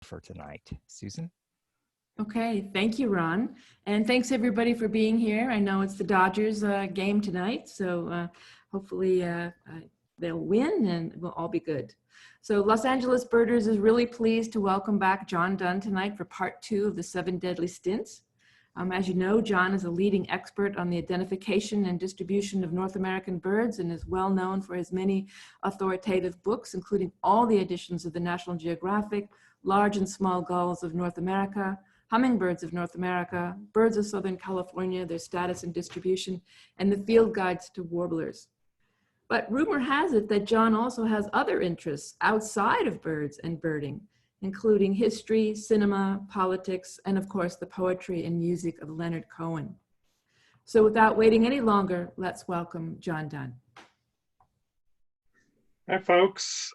for tonight. Susan? Okay, thank you, Ron. And thanks everybody for being here. I know it's the Dodgers game tonight, so hopefully they'll win and we'll all be good. So Los Angeles Birders is really pleased to welcome back Jon Dunn tonight for part 2 of the 7 Deadly Stints. As you know, Jon is a leading expert on the identification and distribution of North American birds and is well known for his many authoritative books, including all the editions of the National Geographic, Large and Small Gulls of North America, Hummingbirds of North America, Birds of Southern California, Their Status and Distribution, and the Field Guides to Warblers. But rumor has it that Jon also has other interests outside of birds and birding, including history, cinema, politics, and of course the poetry and music of Leonard Cohen. So without waiting any longer, let's welcome Jon Dunn. Hi folks.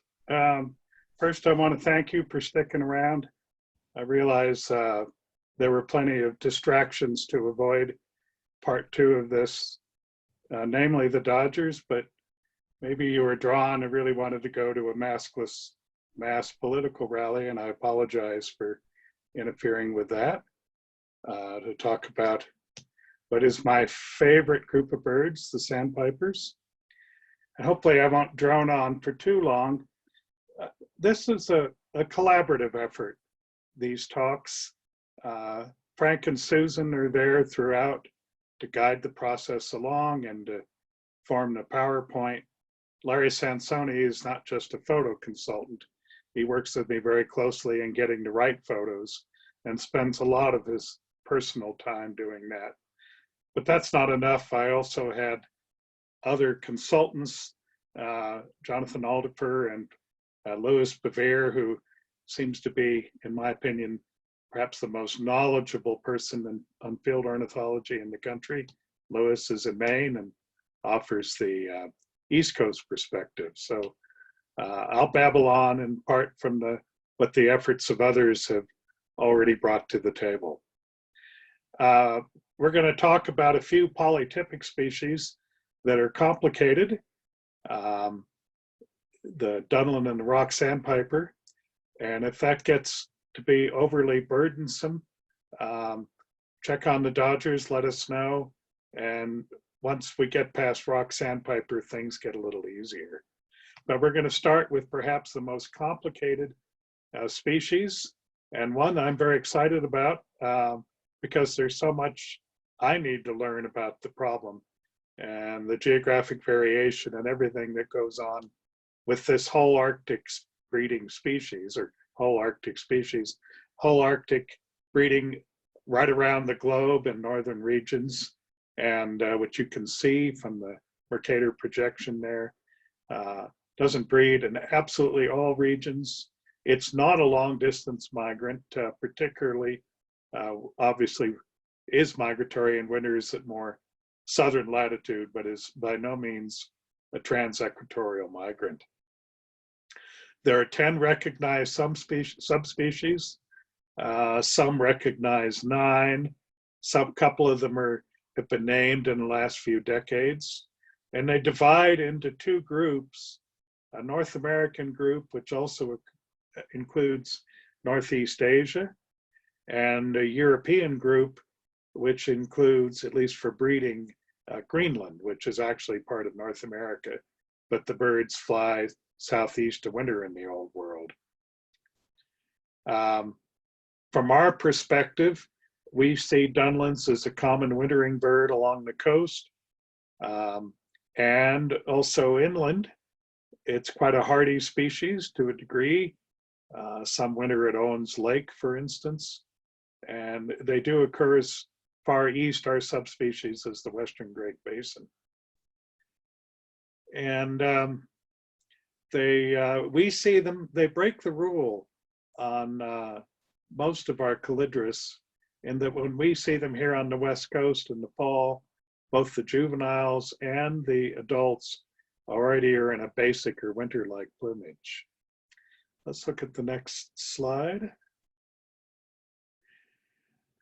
First I want to thank you for sticking around. I realize there were plenty of distractions to avoid part 2 of this, namely the Dodgers, but maybe you were drawn and really wanted to go to a maskless mass political rally, and I apologize for interfering with that, to talk about what is my favorite group of birds, the sandpipers. And hopefully I won't drone on for too long. This is a collaborative effort, these talks. Frank and Susan are there throughout to guide the process along and to form the PowerPoint. Larry Sansoni is not just a photo consultant. He works with me very closely in getting the right photos and spends a lot of his personal time doing that. But that's not enough. I also had other consultants, Jonathan Aldifer and Louis Bevere, who seems to be, in my opinion, perhaps the most knowledgeable person on field ornithology in the country. Louis is in Maine and offers the East Coast perspective. So I'll babble on in part from what the efforts of others have already brought to the table. We're going to talk about a few polytypic species that are complicated. The Dunlin and the rock sandpiper. And if that gets to be overly burdensome, check on the Dodgers, let us know. And once we get past rock sandpiper, things get a little easier. But we're going to start with perhaps the most complicated species, and one I'm very excited about because there's so much I need to learn about the problem and the geographic variation and everything that goes on with this whole Arctic breeding species, or whole Arctic species, whole Arctic breeding right around the globe in northern regions, and what you can see from the Mercator projection there. Doesn't breed in absolutely all regions. It's not a long distance migrant, particularly obviously is migratory in winters at more southern latitude, but is by no means a trans-equatorial migrant. There are 10 recognized subspecies. Some recognize 9. Some couple of them have been named in the last few decades. And they divide into 2 groups, a North American group, which also includes Northeast Asia, and a European group, which includes, at least for breeding, Greenland, which is actually part of North America, but the birds fly southeast to winter in the old world. From our perspective, we see Dunlins as a common wintering bird along the coast, and also inland. It's quite a hardy species to a degree. Some winter at Owens Lake, for instance, and they do occur as far east our subspecies as the Western Great Basin. And we see them, they break the rule on most of our Calidris, in that when we see them here on the West Coast in the fall, both the juveniles and the adults already are in a basic or winter-like plumage. Let's look at the next slide.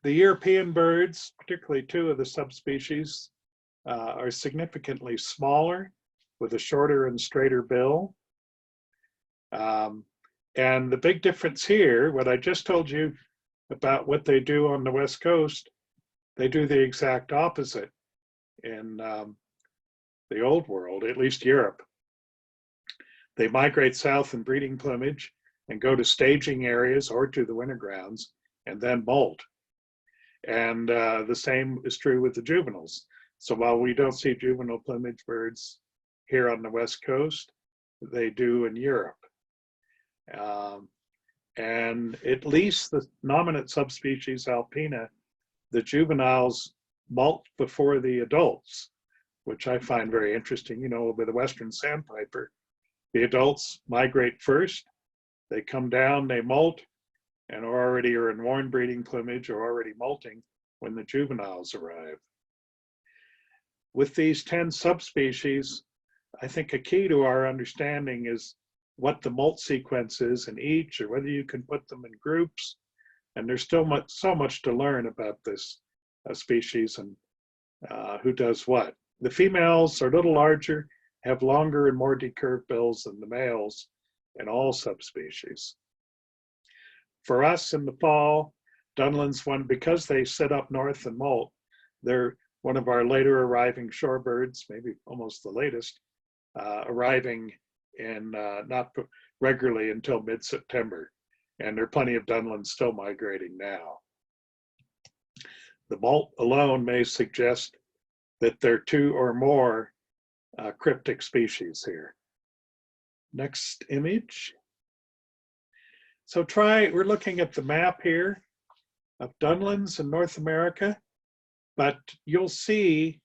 The European birds, particularly 2 of the subspecies, are significantly smaller with a shorter and straighter bill. And the big difference here, what I just told you about what they do on the West Coast, they do the exact opposite in the old world, at least Europe. They migrate south in breeding plumage and go to staging areas or to the winter grounds and then molt. And the same is true with the juveniles. So while we don't see juvenile plumage birds here on the West Coast, they do in Europe. And at least the nominate subspecies alpina, the juveniles molt before the adults, which I find very interesting. You know, with the Western sandpiper, the adults migrate first, they come down, they molt, and already are in worn breeding plumage or already molting when the juveniles arrive. With these 10 subspecies, I think a key to our understanding is what the molt sequence is in each, or whether you can put them in groups. And there's still so much to learn about this species and who does what. The females are a little larger, have longer and more decurved bills than the males in all subspecies. For us in the fall, Dunlins, because they sit up north and molt, they're one of our later arriving shorebirds, maybe almost the latest, arriving in not regularly until mid-September. And there are plenty of Dunlins still migrating now. The molt alone may suggest that there are 2 or more cryptic species here. Next image. So we're looking at the map here of Dunlins in North America, but you'll see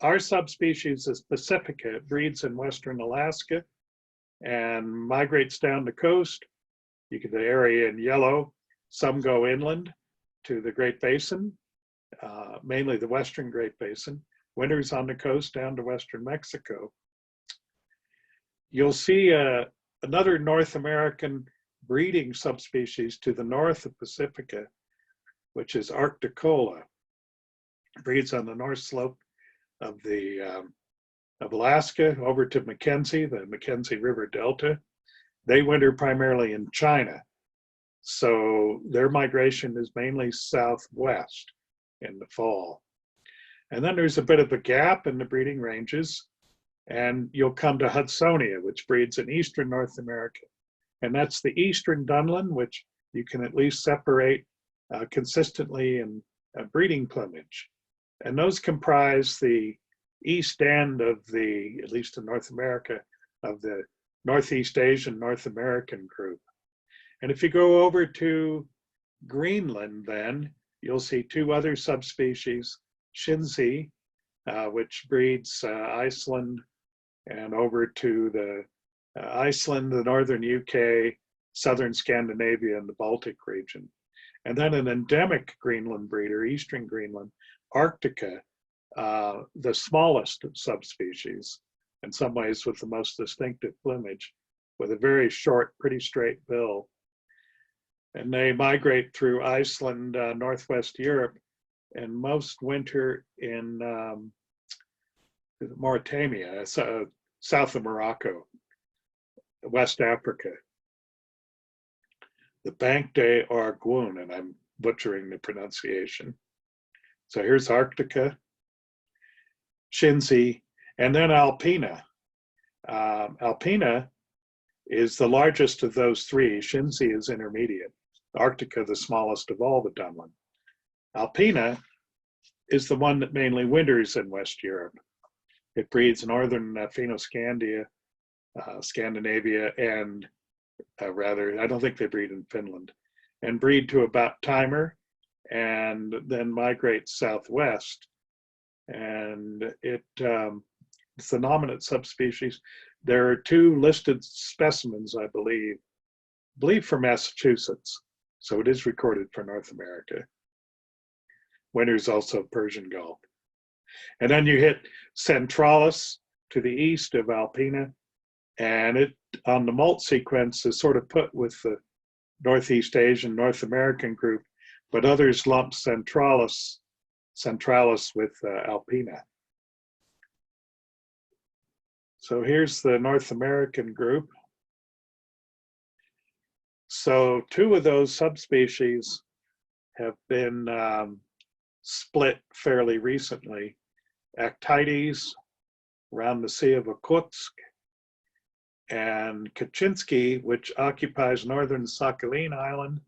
our subspecies is Pacifica. It breeds in Western Alaska and migrates down the coast. You get the area in yellow. Some go inland to the Great Basin, mainly the Western Great Basin. Winters on the coast down to Western Mexico. You'll see another North American breeding subspecies to the north of Pacifica, which is Arcticola. It breeds on the north slope of Alaska over to Mackenzie, the Mackenzie River Delta. They winter primarily in China. So their migration is mainly southwest in the fall. And then there's a bit of a gap in the breeding ranges, and you'll come to Hudsonia, which breeds in eastern North America. And that's the eastern Dunlin, which you can at least separate consistently in breeding plumage. And those comprise the east end of the, at least in North America, of the Northeast Asian North American group. And if you go over to Greenland, then you'll see 2 other subspecies, Shinzi, which breeds Iceland, and over to the Iceland, the northern UK, southern Scandinavia, and the Baltic region. And then an endemic Greenland breeder, eastern Greenland, Arctica, the smallest subspecies, in some ways with the most distinctive plumage, with a very short, pretty straight bill. And they migrate through Iceland, Northwest Europe, and most winter in Mauritania, south of Morocco, West Africa. The Banque des Arguns, and I'm butchering the pronunciation. So here's Arctica, Shinzi, and then Alpina. Alpina is the largest of those 3. Shinzi is intermediate. Arctica, the smallest of all the Dunlin. Alpina is the one that mainly winters in West Europe. It breeds northern Fennoscandia, Scandinavia, and I don't think they breed in Finland, and breed to about Timor, and then migrate southwest. And it's the nominate subspecies. There are 2 listed specimens, I believe from Massachusetts. So it is recorded for North America. Winters also Persian Gulf. And then you hit Centralis to the east of Alpina, and it on the molt sequence is sort of put with the Northeast Asian, North American group, but others lump Centralis with Alpina. So here's the North American group. So two of those subspecies have been split fairly recently. Actites around the Sea of Okhotsk, and Kaczynski, which occupies northern Sakhalin Island,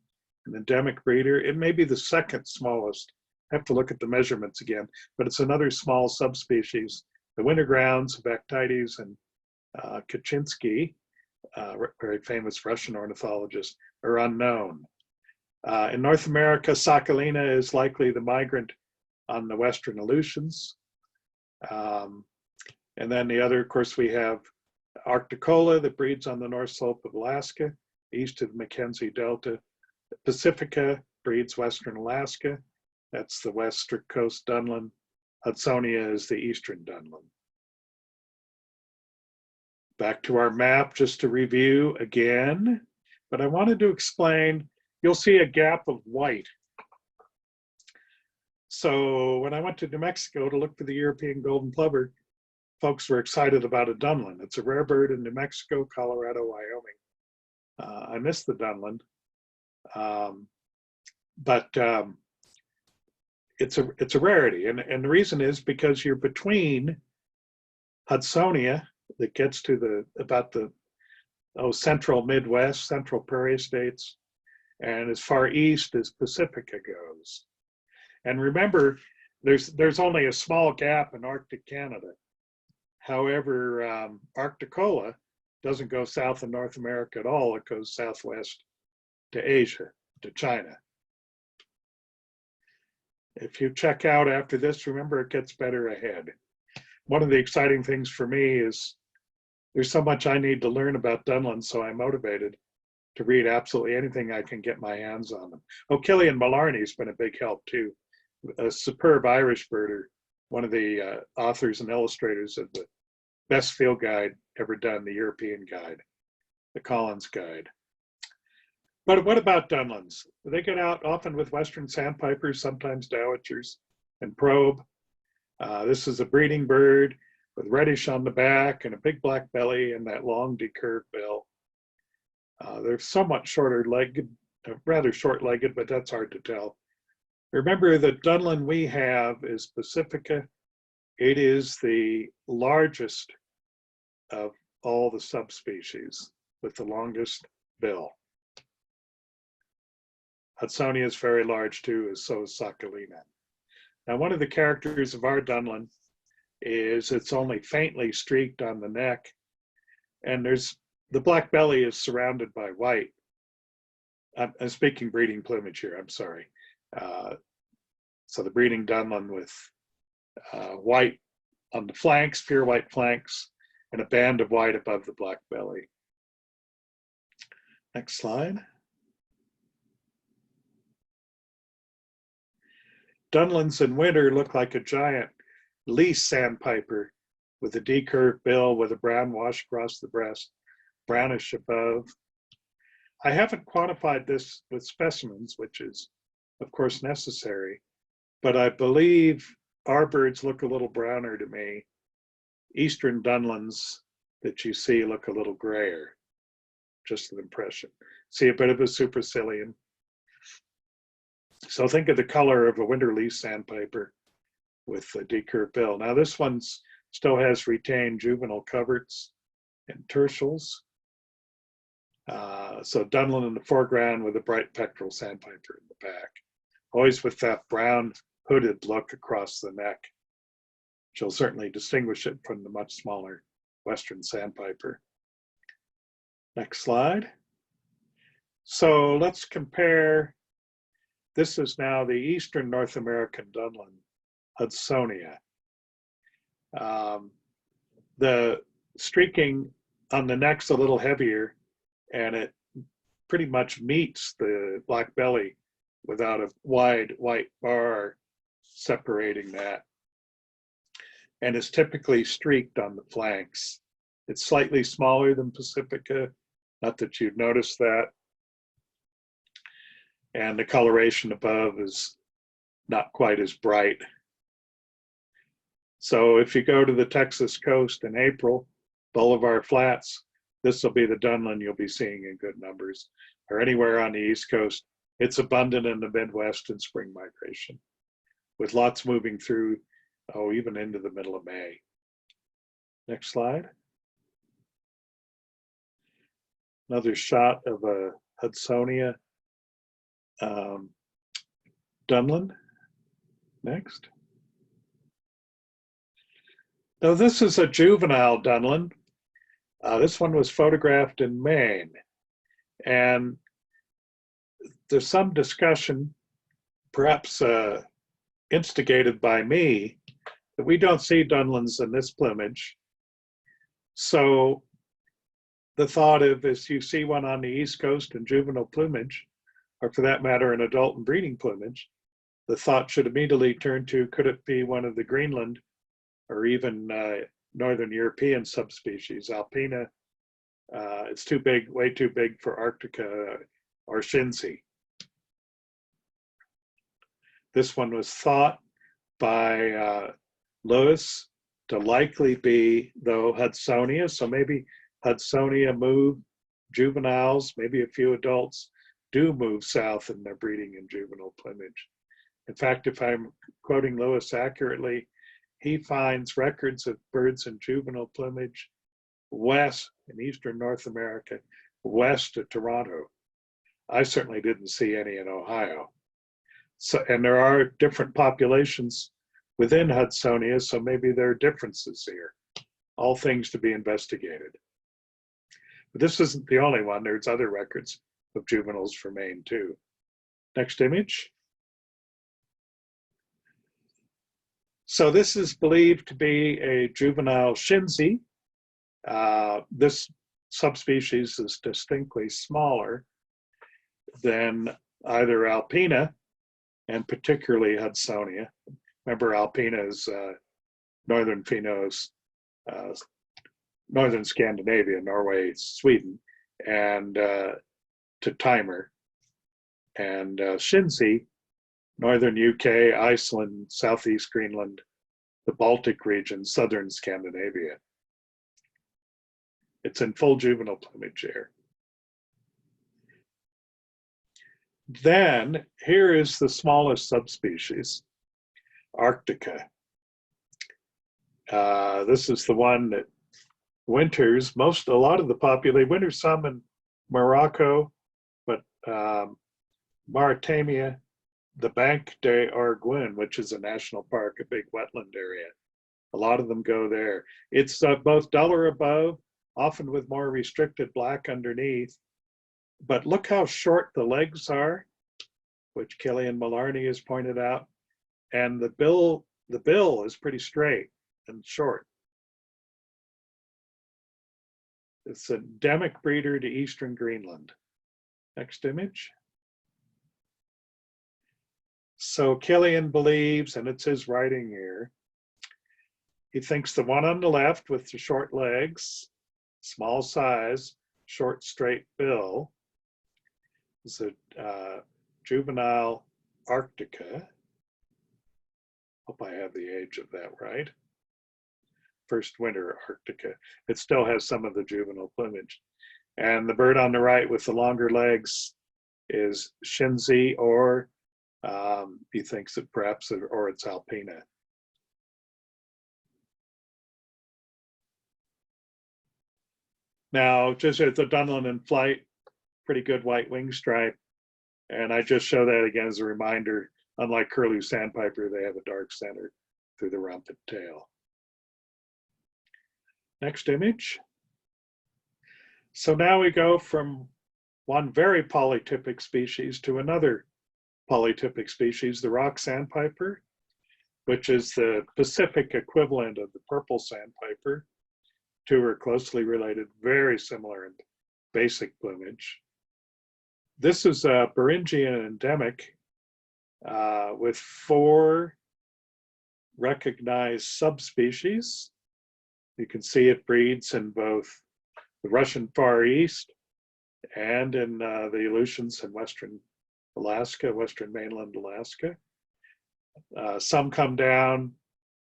an endemic breeder. It may be the second smallest. I have to look at the measurements again, but it's another small subspecies. The winter grounds of Actites and Kaczynski, very famous Russian ornithologist, are unknown. In North America, Sakhalina is likely the migrant on the western Aleutians. And then the other, of course, we have Arcticola that breeds on the north slope of Alaska, east of the Mackenzie Delta. Pacifica breeds western Alaska. That's the western coast Dunlin. Hudsonia is the eastern Dunlin. Back to our map, just to review again. But I wanted to explain, you'll see a gap of white. So when I went to New Mexico to look for the European golden plover, folks were excited about a Dunlin. It's a rare bird in New Mexico, Colorado, Wyoming. I missed the Dunlin, but it's a rarity, and the reason is because you're between Hudsonia, that gets to about the central Midwest, central prairie states, and as far east as Pacifica goes. And remember, there's only a small gap in Arctic Canada. However, Arcticola doesn't go south of North America at all. It goes southwest to Asia, to China. If you check out after this, remember it gets better ahead. One of the exciting things for me is there's so much I need to learn about Dunlins, so I'm motivated to read absolutely anything I can get my hands on them. Killian Mallarney's been a big help too. A superb Irish birder, one of the authors and illustrators of the best field guide ever done, the European guide, the Collins guide. But what about Dunlins? They get out often with western sandpipers, sometimes dowitchers, and probe. This is a breeding bird with reddish on the back and a big black belly and that long decurved bill. They're somewhat shorter legged, rather short legged, but that's hard to tell. Remember, the Dunlin we have is Pacifica. It is the largest of all the subspecies with the longest bill. Hudsonia is very large too, as so is Sakhalina. Now, one of the characters of our Dunlin is it's only faintly streaked on the neck, and the black belly is surrounded by white. I'm speaking breeding plumage here, I'm sorry. So the breeding Dunlin with white on the flanks, pure white flanks, and a band of white above the black belly. Next slide. Dunlins in winter look like a giant least sandpiper with a decurved bill with a brown wash across the breast, brownish above. I haven't quantified this with specimens, which is, of course, necessary, but I believe our birds look a little browner to me. Eastern Dunlins that you see look a little grayer, just an impression. See a bit of a supercilium. So think of the color of a winter least sandpiper with a decurved bill. Now this one still has retained juvenile coverts and tertials. So Dunlin in the foreground with a bright pectoral sandpiper in the back, always with that brown hooded look across the neck, which will certainly distinguish it from the much smaller western sandpiper. Next slide. So let's compare. This is now the eastern North American Dunlin, Hudsonia. The streaking on the neck's a little heavier, and it pretty much meets the black belly without a wide white bar separating that. And is typically streaked on the flanks. It's slightly smaller than Pacifica, not that you'd notice that. And the coloration above is not quite as bright. So if you go to the Texas coast in April, Bolivar Flats, this will be the Dunlin you'll be seeing in good numbers. or anywhere on the East Coast. It's abundant in the Midwest in spring migration, with lots moving through, even into the middle of May. Next slide. Another shot of a Hudsonia Dunlin. Next. Now this is a juvenile Dunlin. This one was photographed in Maine. And there's some discussion, perhaps instigated by me, that we don't see Dunlins in this plumage. So the thought of, if you see one on the East Coast in juvenile plumage, or for that matter, in adult and breeding plumage, the thought should immediately turn to, could it be one of the Greenland or even Northern European subspecies, Alpina? It's too big, way too big for Arctica or Shinzi. This one was thought by Lewis to likely be, though, Hudsonia. So maybe Hudsonia move, juveniles, maybe a few adults do move south in their breeding and juvenile plumage. In fact, if I'm quoting Lewis accurately, he finds records of birds in juvenile plumage west in eastern North America, west of Toronto. I certainly didn't see any in Ohio. So, and there are different populations within Hudsonia, so maybe there are differences here. All things to be investigated. But this isn't the only one. There's other records of juveniles for Maine too. Next image. So this is believed to be a juvenile Shinzi. This subspecies is distinctly smaller than either Alpina and particularly Hudsonia. Remember, Alpina is northern Finos, northern Scandinavia, Norway, Sweden, and to Timer. And Shinzi, northern UK, Iceland, southeast Greenland, the Baltic region, southern Scandinavia. It's in full juvenile plumage here. Then here is the smallest subspecies, Arctica. This is the one that winters a lot of the population, winters some in Morocco, but Mauritania, the Banque des Arguins, which is a national park, a big wetland area. A lot of them go there. It's both duller above, often with more restricted black underneath. But look how short the legs are, which Killian Mallarney has pointed out. And the bill is pretty straight and short. It's an endemic breeder to eastern Greenland. Next image. So Killian believes, and it's his writing here, he thinks the one on the left with the short legs, small size, short straight bill, is a juvenile Arctica. Hope I have the age of that right. First winter Arctica. It still has some of the juvenile plumage. And the bird on the right with the longer legs is Shinzi, or he thinks that perhaps, or it's Alpina. Now, just as the Dunlin in flight, pretty good white wing stripe. And I just show that again as a reminder, unlike curlew sandpiper, they have a dark center through the rump and tail. Next image. So now we go from one very polytypic species to another polytypic species, the rock sandpiper, which is the Pacific equivalent of the purple sandpiper. Two are closely related, very similar in basic plumage. This is a Beringian endemic with 4 recognized subspecies. You can see it breeds in both the Russian Far East and in the Aleutians in western Alaska, western mainland Alaska. Some come down,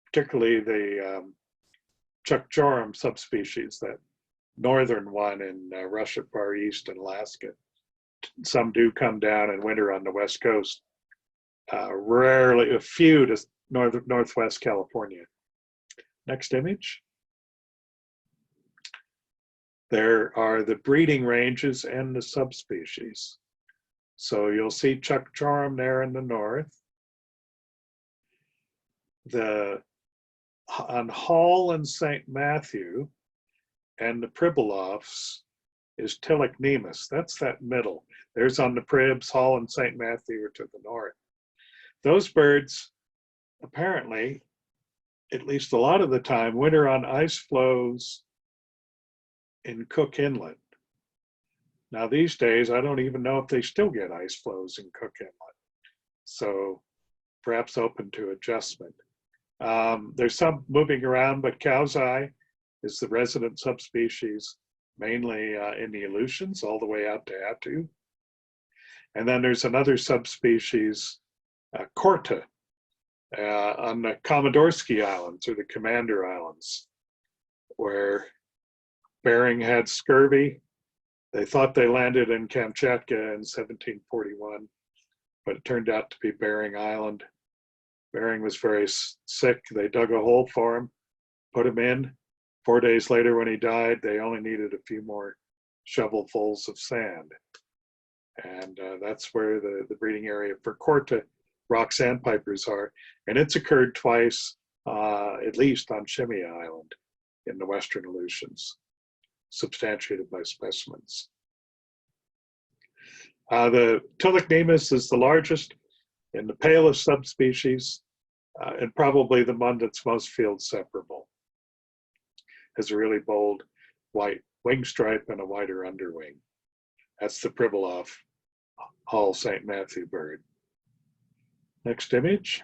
particularly the Chukchorum subspecies, that northern one in Russia, Far East, and Alaska, some do come down and winter on the West Coast. Rarely, a few to northwest California. Next image. There are the breeding ranges and the subspecies. So you'll see Chuck Jorum there in the north. On Hall and St. Matthew and the Pribilofs is Tillicnemus. That's that middle. There's on the Pribs, Hall and St. Matthew are to the north. Those birds apparently, at least a lot of the time, winter on ice floes in Cook Inlet. Now these days, I don't even know if they still get ice floes in Cook Inlet. So perhaps open to adjustment. There's some moving around, but cow's eye is the resident subspecies, mainly in the Aleutians, all the way out to Attu. And then there's another subspecies, Corta, on the Komodorsky Islands or the Commander Islands, where Bering had scurvy. They thought they landed in Kamchatka in 1741, but it turned out to be Bering Island. Bering was very sick. They dug a hole for him, put him in. 4 days later, when he died, they only needed a few more shovelfuls of sand. And that's where the breeding area for Corta rock sandpipers are. And it's occurred twice, at least on Shimei Island in the Western Aleutians, substantiated by specimens. The Tillicnemus is the largest and the palest subspecies, and probably the one that's most field separable. Has a really bold white wing stripe and a wider underwing. That's the Pribilof Hall St. Matthew bird. Next image.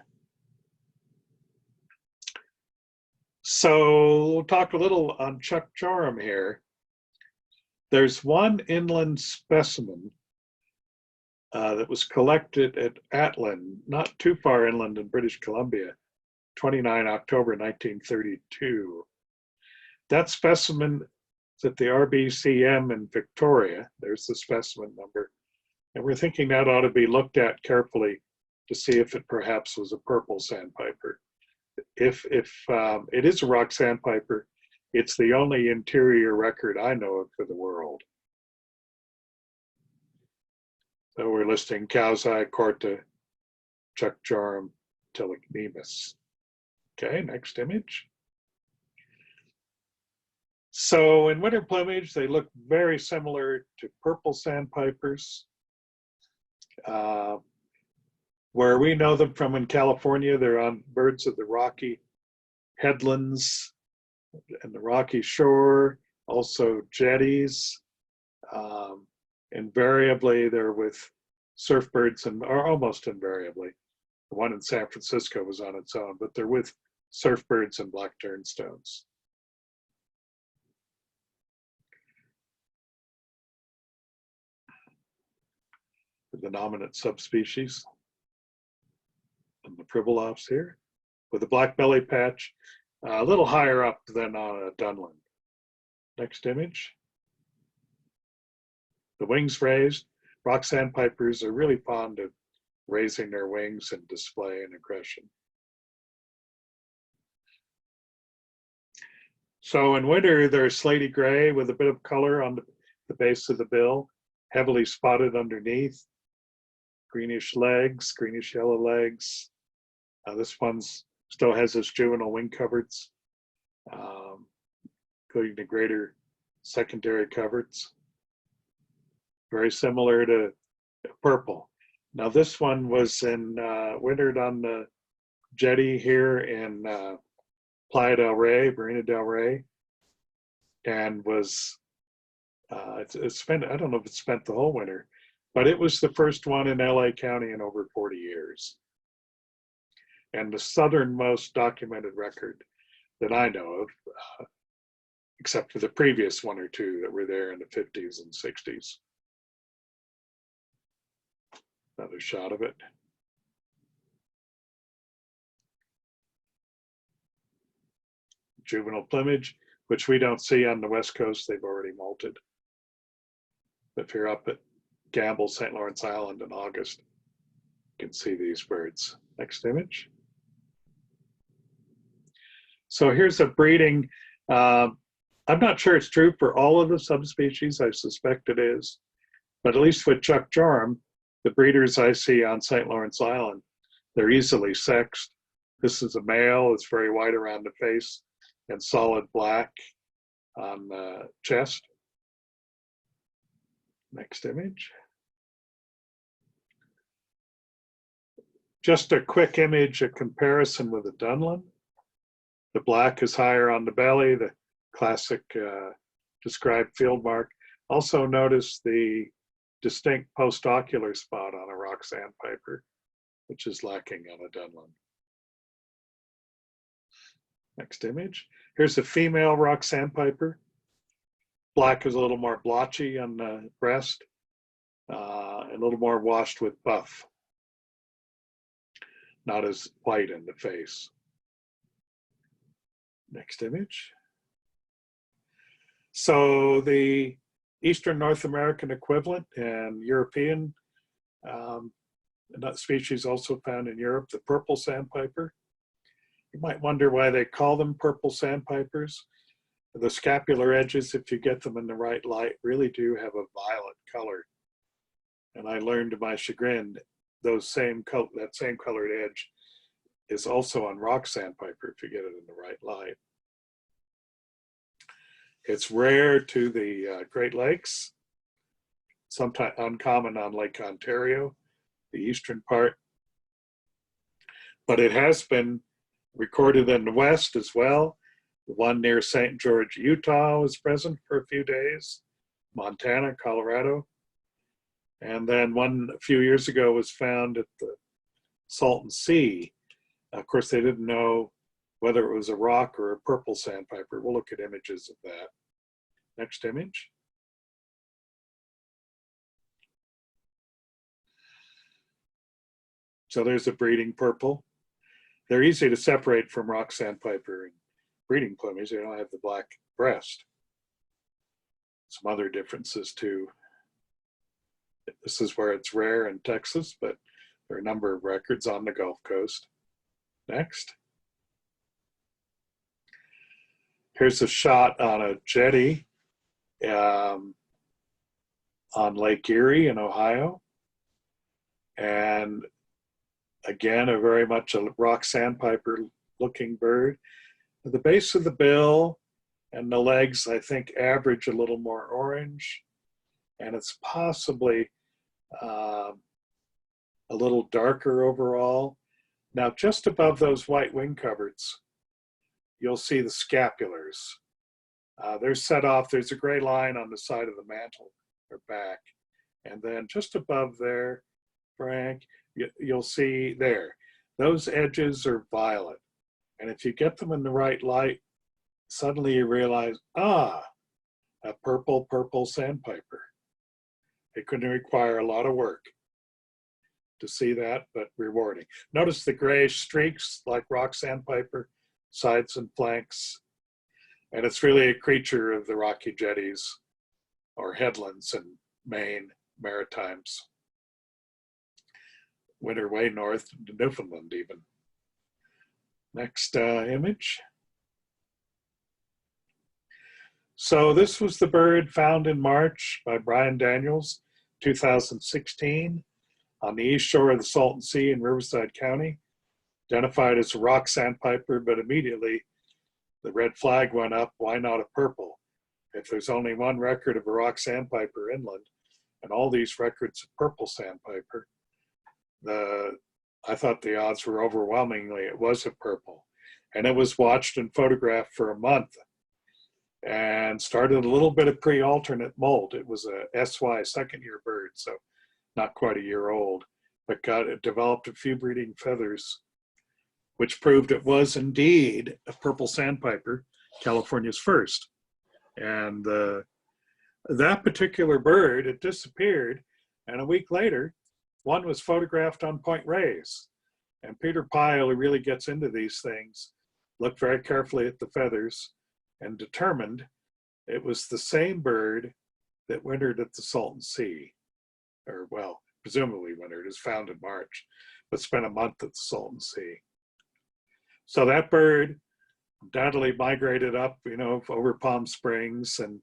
So we'll talk a little on Chuck Jorum here. There's one inland specimen that was collected at Atlin, not too far inland in British Columbia, 29 October 1932. That specimen is at the RBCM in Victoria. There's the specimen number. And we're thinking that ought to be looked at carefully to see if it perhaps was a purple sandpiper. If it is a rock sandpiper, it's the only interior record I know of for the world. So we're listing cow's eye, Corta, Chuck Jorum, Tillicnemus. Okay, next image. So in winter plumage, they look very similar to purple sandpipers. Where we know them from in California, they're on birds of the rocky headlands and the rocky shore, also jetties. Invariably, they're with surf birds, or almost invariably. The one in San Francisco was on its own, but they're with surf birds and black turnstones. The dominant subspecies and the Pribilofs here, with a black belly patch a little higher up than on a Dunlin. Next image. The wings raised. Rock sandpipers are really fond of raising their wings and display and aggression. So in winter, they're slaty gray with a bit of color on the base of the bill, heavily spotted underneath, greenish legs, greenish yellow legs. This one still has its juvenile wing coverts, including the greater secondary coverts. Very similar to purple. Now this one was wintered on the jetty here in Playa del Rey, Marina del Rey, and was it spent, I don't know if it spent the whole winter, but it was the first one in LA County in over 40 years. And the southernmost documented record that I know of, except for the previous one or two that were there in the 50s and 60s. Another shot of it. Juvenile plumage, which we don't see on the West Coast. They've already molted. If you're up at Gamble, St. Lawrence Island in August. You can see these birds. Next image. So here's a breeding. I'm not sure it's true for all of the subspecies. I suspect it is. But at least with Chuck Joram, the breeders I see on St. Lawrence Island, they're easily sexed. This is a male. It's very white around the face and solid black on the chest. Next image. Just a quick image, a comparison with the Dunlin. The black is higher on the belly, the classic described field mark. Also notice the distinct postocular spot on a rock sandpiper, which is lacking on a Dunlin. Next image. Here's a female rock sandpiper. Black is a little more blotchy on the breast, a little more washed with buff. Not as white in the face. Next image. So the Eastern North American equivalent and European species also found in Europe, the purple sandpiper. You might wonder why they call them purple sandpipers. The scapular edges, if you get them in the right light, really do have a violet color. And I learned to my chagrin, that same colored edge is also on rock sandpiper if you get it in the right light. It's rare to the Great Lakes, sometimes uncommon on Lake Ontario, the eastern part. But it has been recorded in the West as well. The one near St. George, Utah was present for a few days, Montana, Colorado. And then one a few years ago was found at the Salton Sea. Of course, they didn't know whether it was a rock or a purple sandpiper. We'll look at images of that. Next image. So there's a breeding purple. They're easy to separate from rock sandpiper and breeding plumage. They don't have the black breast. Some other differences too. This is where it's rare in Texas, but there are a number of records on the Gulf Coast. Next. Here's a shot on a jetty on Lake Erie in Ohio. And again, a very much a rock sandpiper looking bird. At the base of the bill and the legs, I think, average a little more orange. And it's possibly a little darker overall. Now, just above those white wing coverts, you'll see the scapulars. They're set off. There's a gray line on the side of the mantle or back. And then just above there, Frank, you'll see there. Those edges are violet. And if you get them in the right light, suddenly you realize, a purple sandpiper. It could require a lot of work to see that, but rewarding. Notice the grayish streaks like rock sandpiper, sides and flanks. And it's really a creature of the rocky jetties or headlands in Maine, Maritimes. Winter way north to Newfoundland even. Next image. So this was the bird found in March by Brian Daniels, 2016, on the east shore of the Salton Sea in Riverside County. Identified as a rock sandpiper, but immediately the red flag went up. Why not a purple? If there's only one record of a rock sandpiper inland, and all these records of purple sandpiper, I thought the odds were overwhelmingly it was a purple. And it was watched and photographed for a month and started a little bit of pre-alternate molt. It was a SY second-year bird, so not quite a year old, but it developed a few breeding feathers, which proved it was indeed a purple sandpiper, California's first. And that particular bird, it disappeared, and a week later, one was photographed on Point Reyes. And Peter Pyle, who really gets into these things, looked very carefully at the feathers and determined it was the same bird that wintered at the Salton Sea. or well, presumably wintered, is found in March, but spent a month at the Salton Sea. So that bird undoubtedly migrated up, over Palm Springs and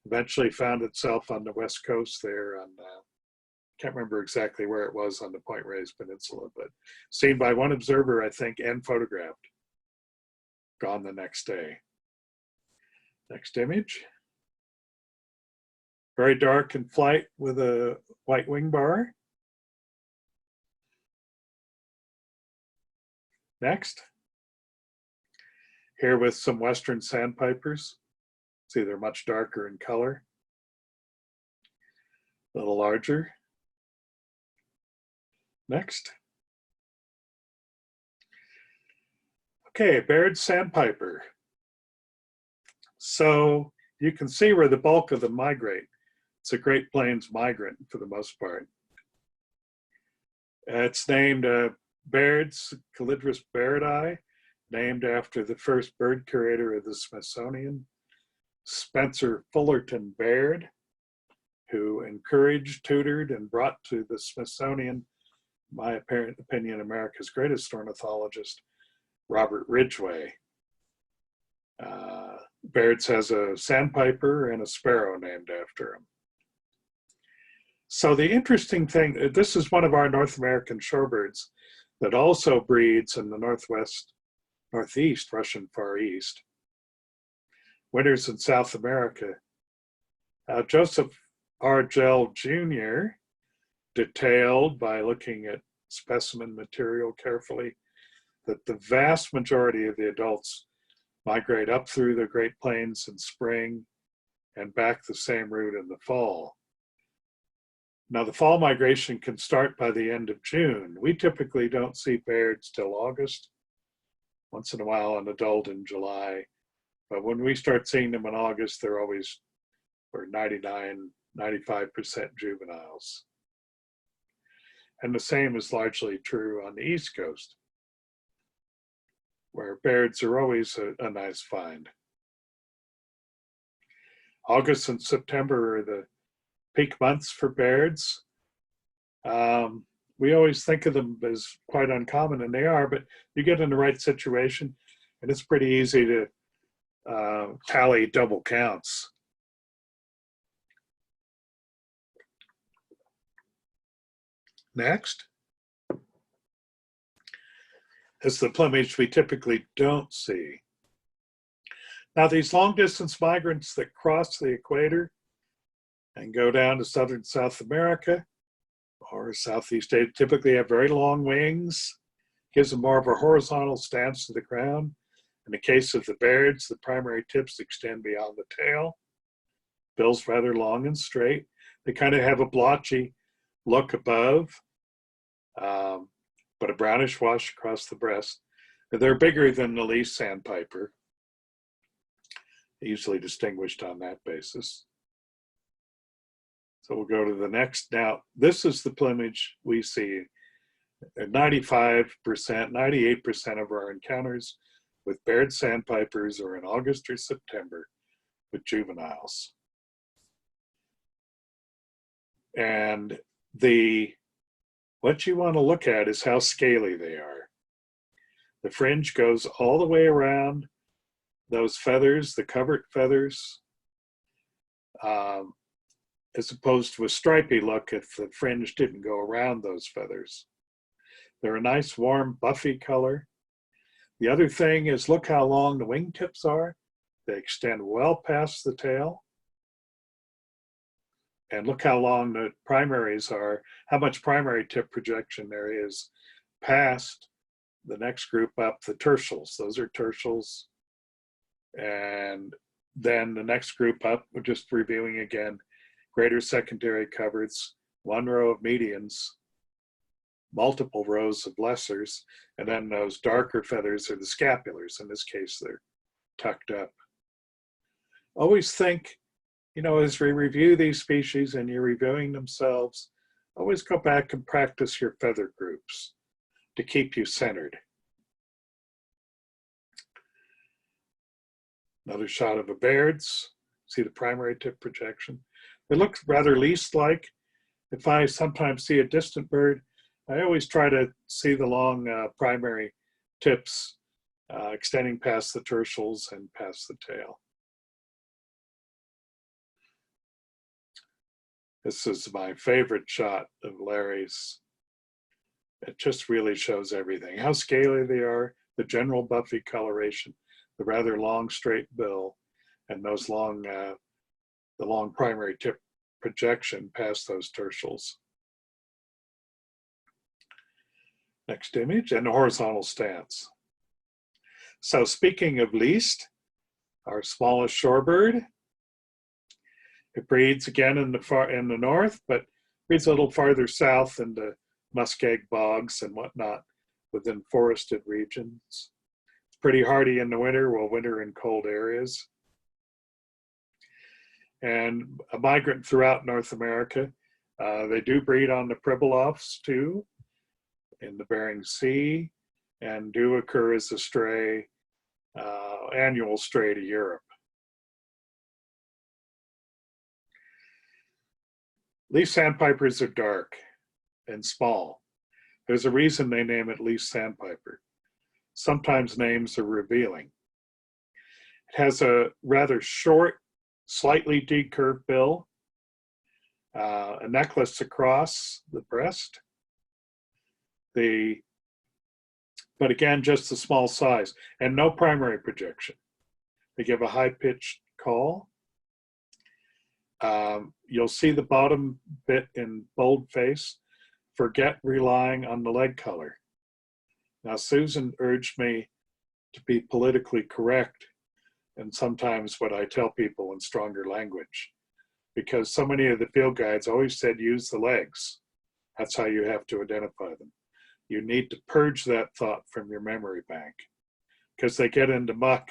eventually found itself on the west coast there on, can't remember exactly where it was on the Point Reyes Peninsula, but seen by one observer, I think, and photographed. Gone the next day. Next image. Very dark in flight with a white wing bar. Next. Here with some western sandpipers. See, they're much darker in color. A little larger. Next. Okay, Baird sandpiper. So you can see where the bulk of them migrate. It's a Great Plains migrant for the most part. It's named Baird's Calidris bairdi, named after the first bird curator of the Smithsonian, Spencer Fullerton Baird, who encouraged, tutored, and brought to the Smithsonian, my apparent opinion, America's greatest ornithologist, Robert Ridgway. Baird's has a sandpiper and a sparrow named after him. So the interesting thing, this is one of our North American shorebirds that also breeds in the northeast, Russian Far East. Winters in South America. Joseph R. Gell Jr. detailed by looking at specimen material carefully that the vast majority of the adults migrate up through the Great Plains in spring and back the same route in the fall. Now, the fall migration can start by the end of June. We typically don't see Bairds till August. Once in a while, an adult in July. But when we start seeing them in August, they're always, or 99, 95% juveniles. And the same is largely true on the East Coast, where Bairds are always a nice find. August and September are the peak months for Bairds. We always think of them as quite uncommon, and they are, but you get in the right situation, and it's pretty easy to tally double counts. Next is the plumage we typically don't see. Now, these long distance migrants that cross the equator and go down to southern South America or Southeast Asia typically have very long wings, gives them more of a horizontal stance to the ground. In the case of the Bairds, the primary tips extend beyond the tail. Bill's rather long and straight. They kind of have a blotchy look above, but a brownish wash across the breast. They're bigger than the least sandpiper, easily distinguished on that basis. So we'll go to the next. Now, this is the plumage we see. 95%, 98% of our encounters with Baird sandpipers are in August or September with juveniles. And what you want to look at is how scaly they are. The fringe goes all the way around those feathers, the covert feathers, as opposed to a stripy look if the fringe didn't go around those feathers. They're a nice, warm, buffy color. The other thing is look how long the wingtips are. They extend well past the tail. And look how long the primaries are, how much primary tip projection there is past the next group up, the tertials. Those are tertials. And then the next group up, we're just reviewing again, greater secondary coverts, one row of medians, multiple rows of lessers, and then those darker feathers are the scapulars. In this case, they're tucked up. Always think, as we review these species and you're reviewing themselves, always go back and practice your feather groups to keep you centered. Another shot of a Baird's. See the primary tip projection. They look rather least-like. if I sometimes see a distant bird, I always try to see the long primary tips extending past the tertials and past the tail. This is my favorite shot of Larry's. It just really shows everything. How scaly they are, the general buffy coloration, the rather long straight bill, and those long, the long primary tip projection past those tertials. Next image, and the horizontal stance. So speaking of least, our smallest shorebird, it breeds again in the north, but breeds a little farther south into muskeg bogs and whatnot within forested regions. It's pretty hardy in the winter, will winter in cold areas. And a migrant throughout North America. They do breed on the Pribilofs too, in the Bering Sea, and do occur as a stray, annual stray to Europe. Leaf sandpipers are dark and small. There's a reason they name it leaf sandpiper. Sometimes names are revealing. It has a rather short, slightly decurved bill, a necklace across the breast. But again, just a small size and no primary projection. They give a high-pitched call. You'll see the bottom bit in boldface. Forget relying on the leg color. Now, Susan urged me to be politically correct, and sometimes what I tell people in stronger language, because so many of the field guides always said use the legs. That's how you have to identify them. You need to purge that thought from your memory bank, because they get into muck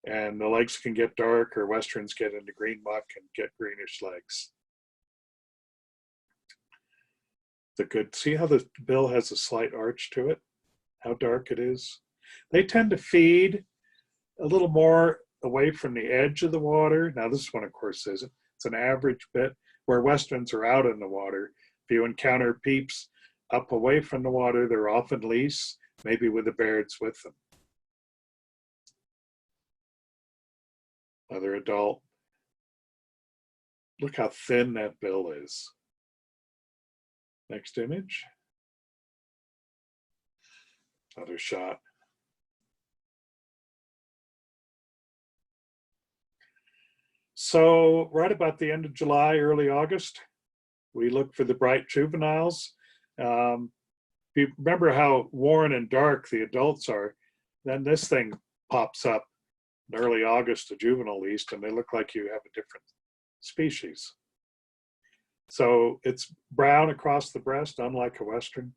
and the legs can get dark, or westerns get into green muck and get greenish legs. See how the bill has a slight arch to it? How dark it is? They tend to feed a little more away from the edge of the water. Now this one, of course, isn't. It's an average bit where westerns are out in the water. If you encounter peeps up away from the water, they're often least, maybe with the Bairds with them. Another adult. Look how thin that bill is. Next image. Another shot. So right about the end of July, early August, we look for the bright juveniles. If you remember how worn and dark the adults are, then this thing pops up in early August, a juvenile least, and they look like you have a different species. So it's brown across the breast, unlike a western,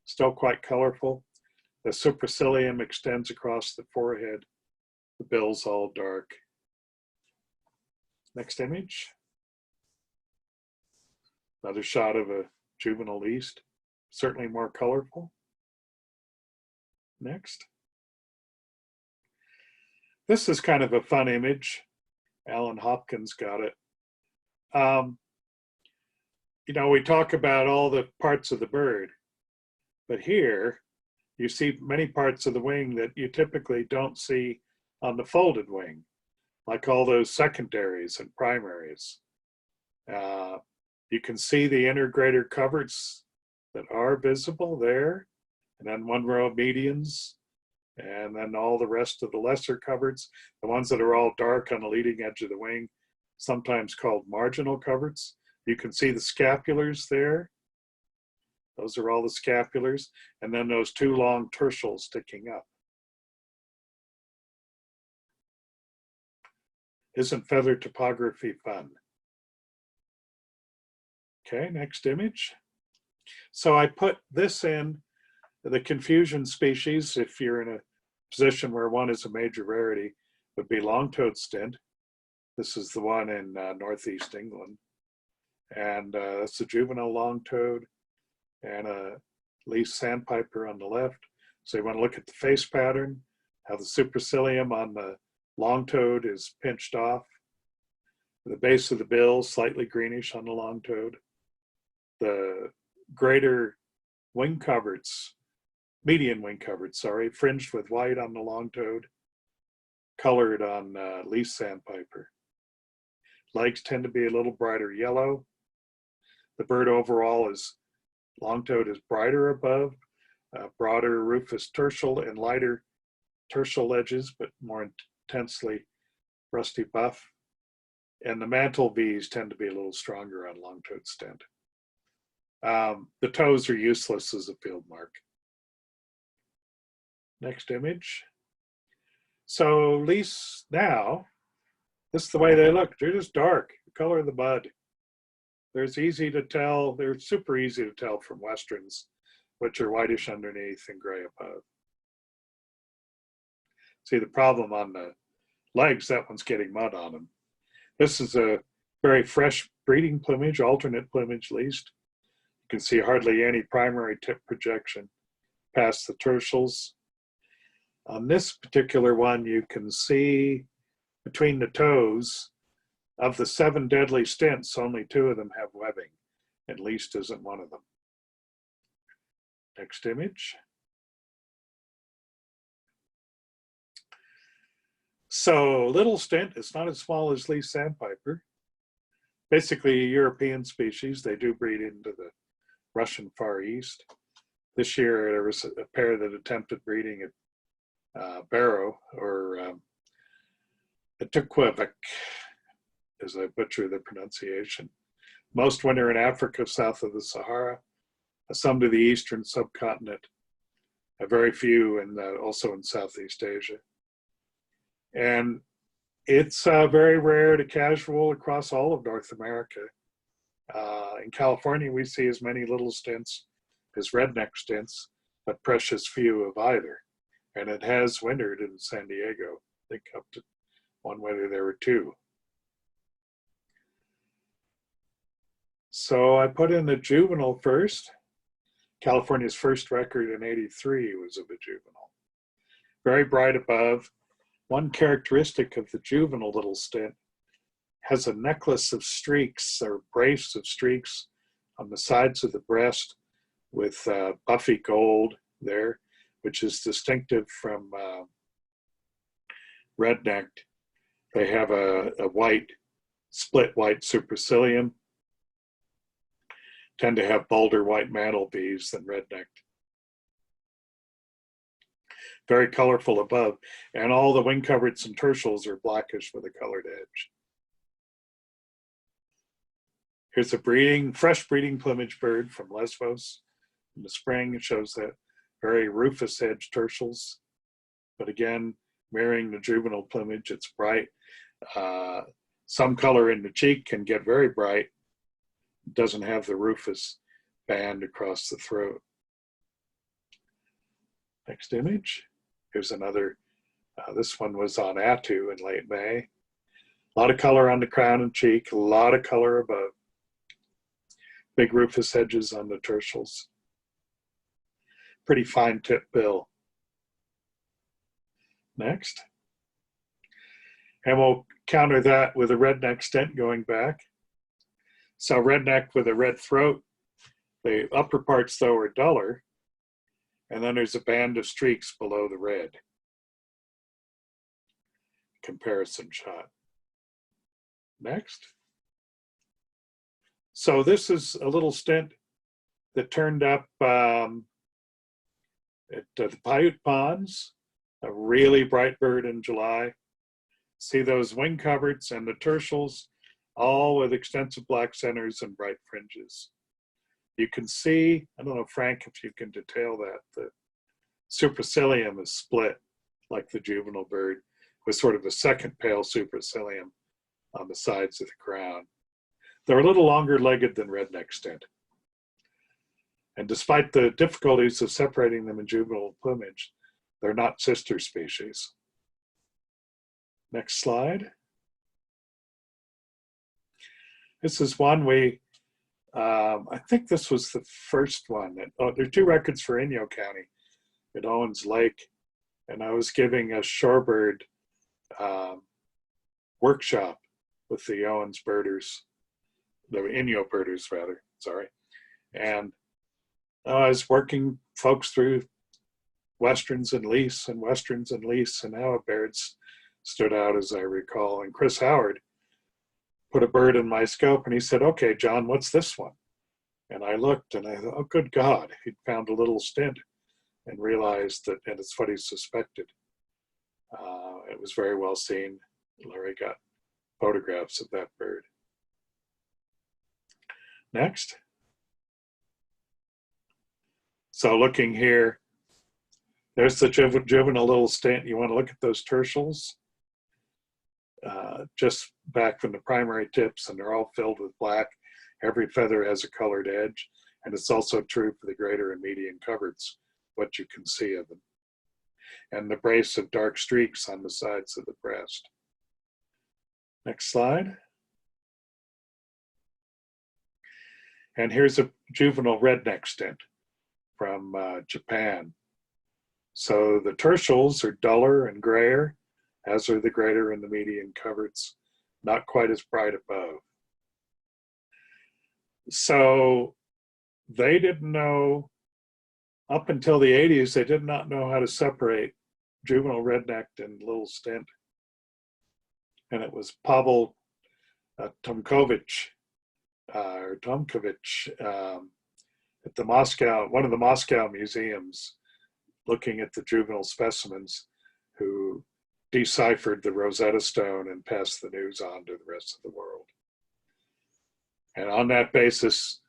still quite colorful. The supercilium extends across the forehead. The bill's all dark. Next image. Another shot of a juvenile least, certainly more colorful. Next. This is kind of a fun image. Alan Hopkins got it. You know, we talk about all the parts of the bird, but here you see many parts of the wing that you typically don't see on the folded wing, like all those secondaries and primaries. You can see the inner greater coverts that are visible there, and then one row of medians, and then all the rest of the lesser coverts, the ones that are all dark on the leading edge of the wing, sometimes called marginal coverts. You can see the scapulars there. Those are all the scapulars, and then those two long tertials sticking up. Isn't feather topography fun? Okay, next image. So I put this in the confusion species, if you're in a position where one is a major rarity, would be long-toed stint. This is the one in Northeast England. And that's a juvenile long-toed and a leaf sandpiper on the left. So you want to look at the face pattern, how the supercilium on the long-toed is pinched off. The base of the bill, slightly greenish on the long-toed. the greater wing coverts, median wing coverts, sorry, fringed with white on the long-toed, colored on least sandpiper. Legs tend to be a little brighter yellow. The bird overall is, long-toed is brighter above, broader rufous tertial and lighter tertial edges, but more intensely rusty buff. And the mantle V's tend to be a little stronger on long-toed stint. The toes are useless as a field mark. Next image. So least now, this is the way they look. They're just dark, the color of the bud. There's easy to tell, they're super easy to tell from westerns, which are whitish underneath and gray above. See the problem on the legs, that one's getting mud on them. This is a very fresh breeding plumage, alternate plumage least. You can see hardly any primary tip projection past the tertials. On this particular one, you can see between the toes, of the 7 deadly stints, only 2 of them have webbing. At least isn't one of them. Next image. So little stint, it's not as small as least sandpiper. Basically a European species. They do breed into the Russian Far East. This year there was a pair that attempted breeding at Barrow, or Etuquebec, as I butcher the pronunciation. Most winter in Africa south of the Sahara, some to the eastern subcontinent, a very few also in Southeast Asia. And it's very rare to casual across all of North America. In California, we see as many little stints as redneck stints, but precious few of either. And it has wintered in San Diego. I think up to one winter there were 2. So I put in the juvenile first. California's first record in '83 was of a juvenile. Very bright above. One characteristic of the juvenile little stint has a necklace of streaks, or brace of streaks on the sides of the breast with buffy gold there, which is distinctive from rednecked. They have a white, split white supercilium, tend to have bolder white mantle V's than rednecked. Very colorful above, and all the wing coverts and tertials are blackish with a colored edge. Here's a fresh breeding plumage bird from Lesbos. In the spring, it shows that very rufous edge tertials, but again, mirroring the juvenile plumage, it's bright. Some color in the cheek can get very bright. It doesn't have the rufous band across the throat. Next image. Here's another, this one was on Attu in late May. A lot of color on the crown and cheek, a lot of color above. Big rufous edges on the tertials. Pretty fine tip bill. Next. And we'll counter that with a redneck stint going back. So redneck with a red throat. The upper parts, though, are duller. And then there's a band of streaks below the red. Comparison shot. Next. So this is a little stint that turned up at the Paiute Ponds, a really bright bird in July. See those wing coverts and the tertials, all with extensive black centers and bright fringes. You can see, I don't know, Frank, if you can detail that, the supercilium is split like the juvenile bird, with sort of a second pale supercilium on the sides of the crown. They're a little longer legged than redneck stint. And despite the difficulties of separating them in juvenile plumage, they're not sister species. Next slide. This is one I think this was the first one. There are 2 records for Inyo County at Owens Lake, and I was giving a shorebird workshop with the Owens birders, the Inyo birders rather, sorry. And I was working folks through westerns and lease and westerns and lease, and Howards stood out, as I recall. And Chris Howard put a bird in my scope and he said, "Okay, John, what's this one?" And I looked and I thought, oh, good God, he'd found a little stint and realized that, and it's what he suspected. It was very well seen. Larry got photographs of that bird. Next. So looking here, there's the juvenile little stint. You want to look at those tertials, just back from the primary tips, and they're all filled with black. Every feather has a colored edge, and it's also true for the greater and median coverts, what you can see of them. And the brace of dark streaks on the sides of the breast. Next slide. And here's a juvenile redneck stint from Japan. So the tertials are duller and grayer, as are the greater and the median coverts, not quite as bright above. So they didn't know, up until the 80s, they did not know how to separate juvenile rednecked and little stint. And it was Pavel Tomkovich at the Moscow, one of the Moscow museums, looking at the juvenile specimens, who deciphered the Rosetta Stone and passed the news on to the rest of the world. And on that basis,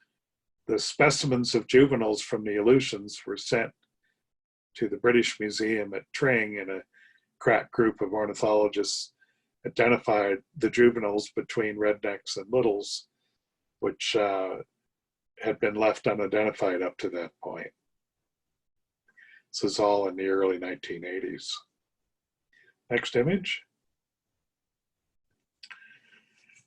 the specimens of juveniles from the Aleutians were sent to the British Museum at Tring, and a crack group of ornithologists identified the juveniles between rednecks and littles, which had been left unidentified up to that point. This is all in the early 1980s. Next image.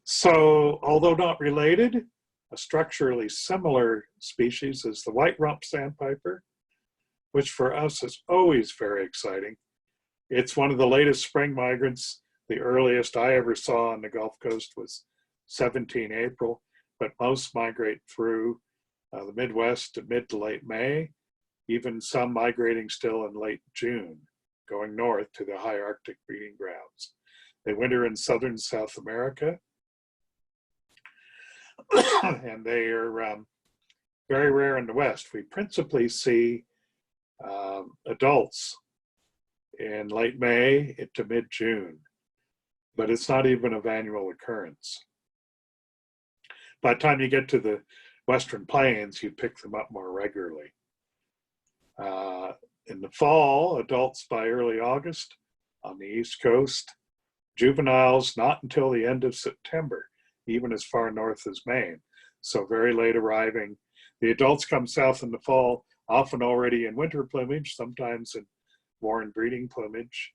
So, although not related, a structurally similar species is the white rump sandpiper, which for us is always very exciting. It's one of the latest spring migrants. The earliest I ever saw on the Gulf Coast was 17 April, but most migrate through the Midwest to mid to late May, even some migrating still in late June, going north to the high Arctic breeding grounds. They winter in southern South America, and they are very rare in the West. We principally see adults in late May to mid-June, but it's not even of annual occurrence. By the time you get to the Western Plains, you pick them up more regularly. In the fall, adults by early August on the East Coast, juveniles not until the end of September, even as far north as Maine, so very late arriving. The adults come south in the fall, often already in winter plumage, sometimes in worn breeding plumage.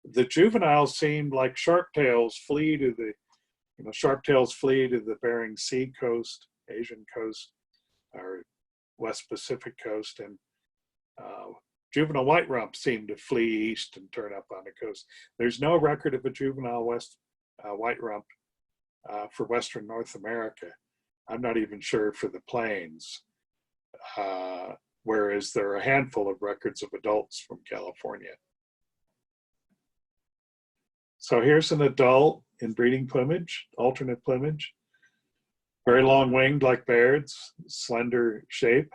The juveniles seem like sharptails flee to the, sharptails flee to the Bering Sea coast, Asian coast, or West Pacific coast, and juvenile white rump seem to flee east and turn up on the coast. There's no record of a juvenile white rump for Western North America. I'm not even sure for the plains, whereas there are a handful of records of adults from California. So here's an adult in breeding plumage, alternate plumage, very long winged like Baird's, slender shape,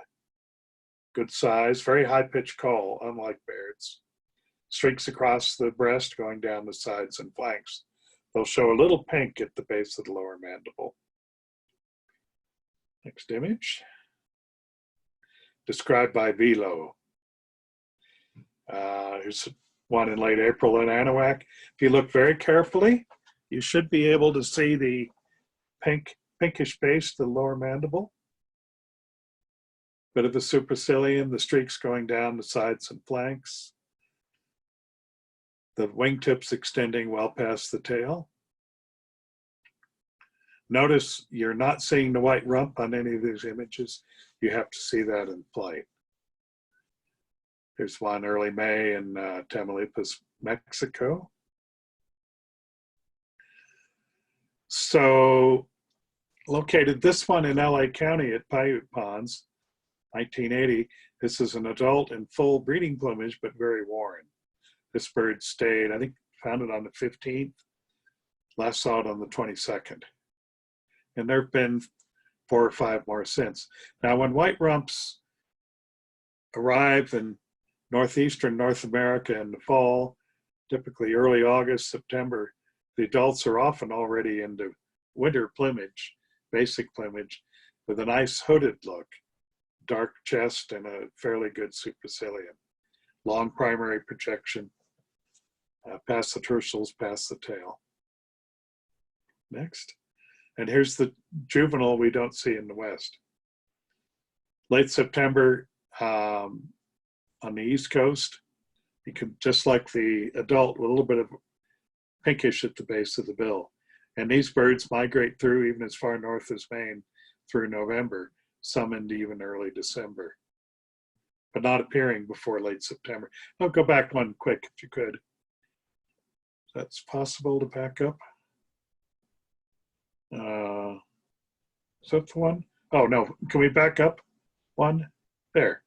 good size, very high pitched call, unlike Baird's. Streaks across the breast going down the sides and flanks. They'll show a little pink at the base of the lower mandible. Next image. Described by Velo. Here's one in late April in Anahuac. If you look very carefully, you should be able to see the pinkish base to the lower mandible. Bit of a supercilium, the streaks going down the sides and flanks. The wingtips extending well past the tail. Notice you're not seeing the white rump on any of these images. You have to see that in flight. There's one early May in Tamaulipas, Mexico. So Located this one in LA County at Paiute Ponds, 1980. This is an adult in full breeding plumage, but very worn. This bird stayed, I think, found it on the 15th. Last saw it on the 22nd. And there have been 4 or 5 more since. Now, when white rumps arrive in northeastern North America in the fall, typically early August, September, the adults are often already into winter plumage, basic plumage, with a nice hooded look, dark chest and a fairly good supercilium. Long primary projection, past the tertials, past the tail. Next. And here's the juvenile we don't see in the West. Late September on the East Coast, you can, just like the adult, with a little bit of pinkish at the base of the bill. And these birds migrate through even as far north as Maine through November, some into even early December, but not appearing before late September. I'll go back one quick if you could. That's possible to back up. Is that the one? Oh no, can we back up one? There.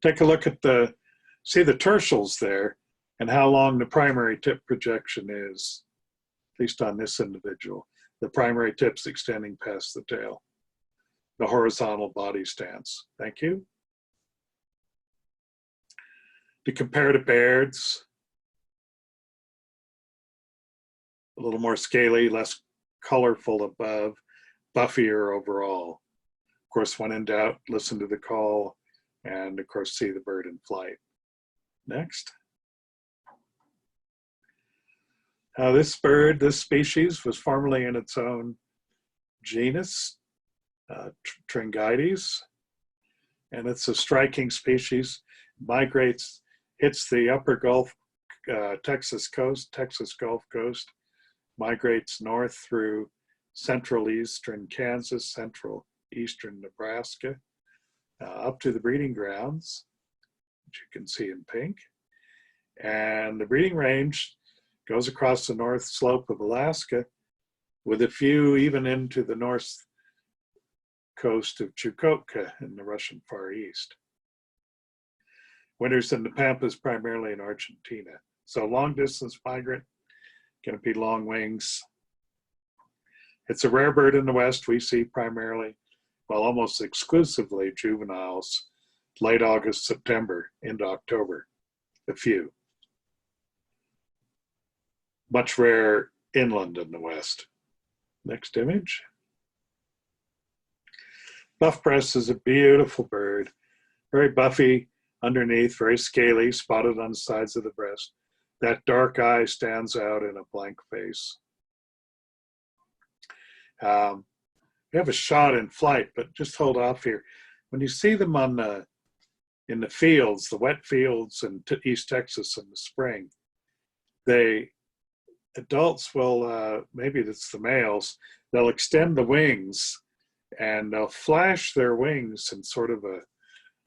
Take a look at see the tertials there and how long the primary tip projection is, at least on this individual. The primary tip's extending past the tail. The horizontal body stance. Thank you. To compare to Baird's, a little more scaly, less colorful above, buffier overall. Of course, when in doubt, listen to the call, and of course, see the bird in flight. Next. This bird, this species, was formerly in its own genus, Tringites, and it's a striking species. Migrates, hits the upper Gulf, Texas Gulf Coast, migrates north through central eastern Kansas, central eastern Nebraska, up to the breeding grounds, which you can see in pink. And the breeding range goes across the north slope of Alaska, with a few even into the north coast of Chukotka in the Russian Far East. Winters in the Pampas, primarily in Argentina. So long distance migrant, going to be long wings. It's a rare bird in the West. We see primarily, well, almost exclusively juveniles, late August, September into October, a few. Much rare inland in the West. Next image. Buff breast is a beautiful bird, very buffy underneath, very scaly, spotted on the sides of the breast. That dark eye stands out in a blank face. We have a shot in flight, but just hold off here. When you see them in the fields, the wet fields in East Texas in the spring, adults will, maybe it's the males, they'll extend the wings and they'll flash their wings in sort of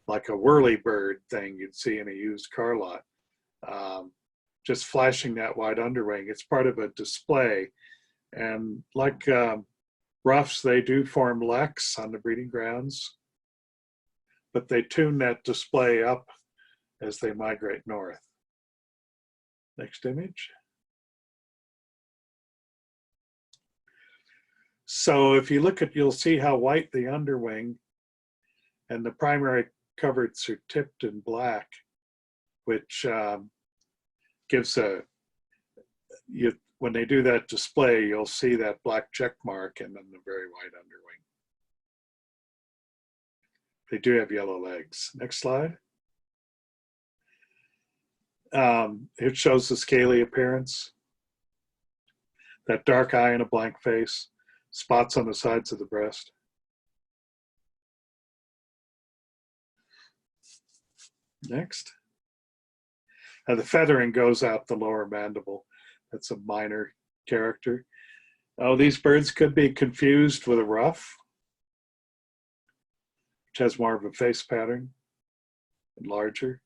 like a whirlybird thing you'd see in a used car lot. Just flashing that wide underwing. It's part of a display. And like ruffs, they do form leks on the breeding grounds, but they tune that display up as they migrate north. Next image. So if you look at, you'll see how white the underwing and the primary coverts are tipped in black, which gives when they do that display, you'll see that black check mark and then the very white underwing. They do have yellow legs. Next slide. It shows the scaly appearance. That dark eye and a blank face, spots on the sides of the breast. Next. Now the feathering goes out the lower mandible. That's a minor character. Oh, these birds could be confused with a ruff, which has more of a face pattern and larger.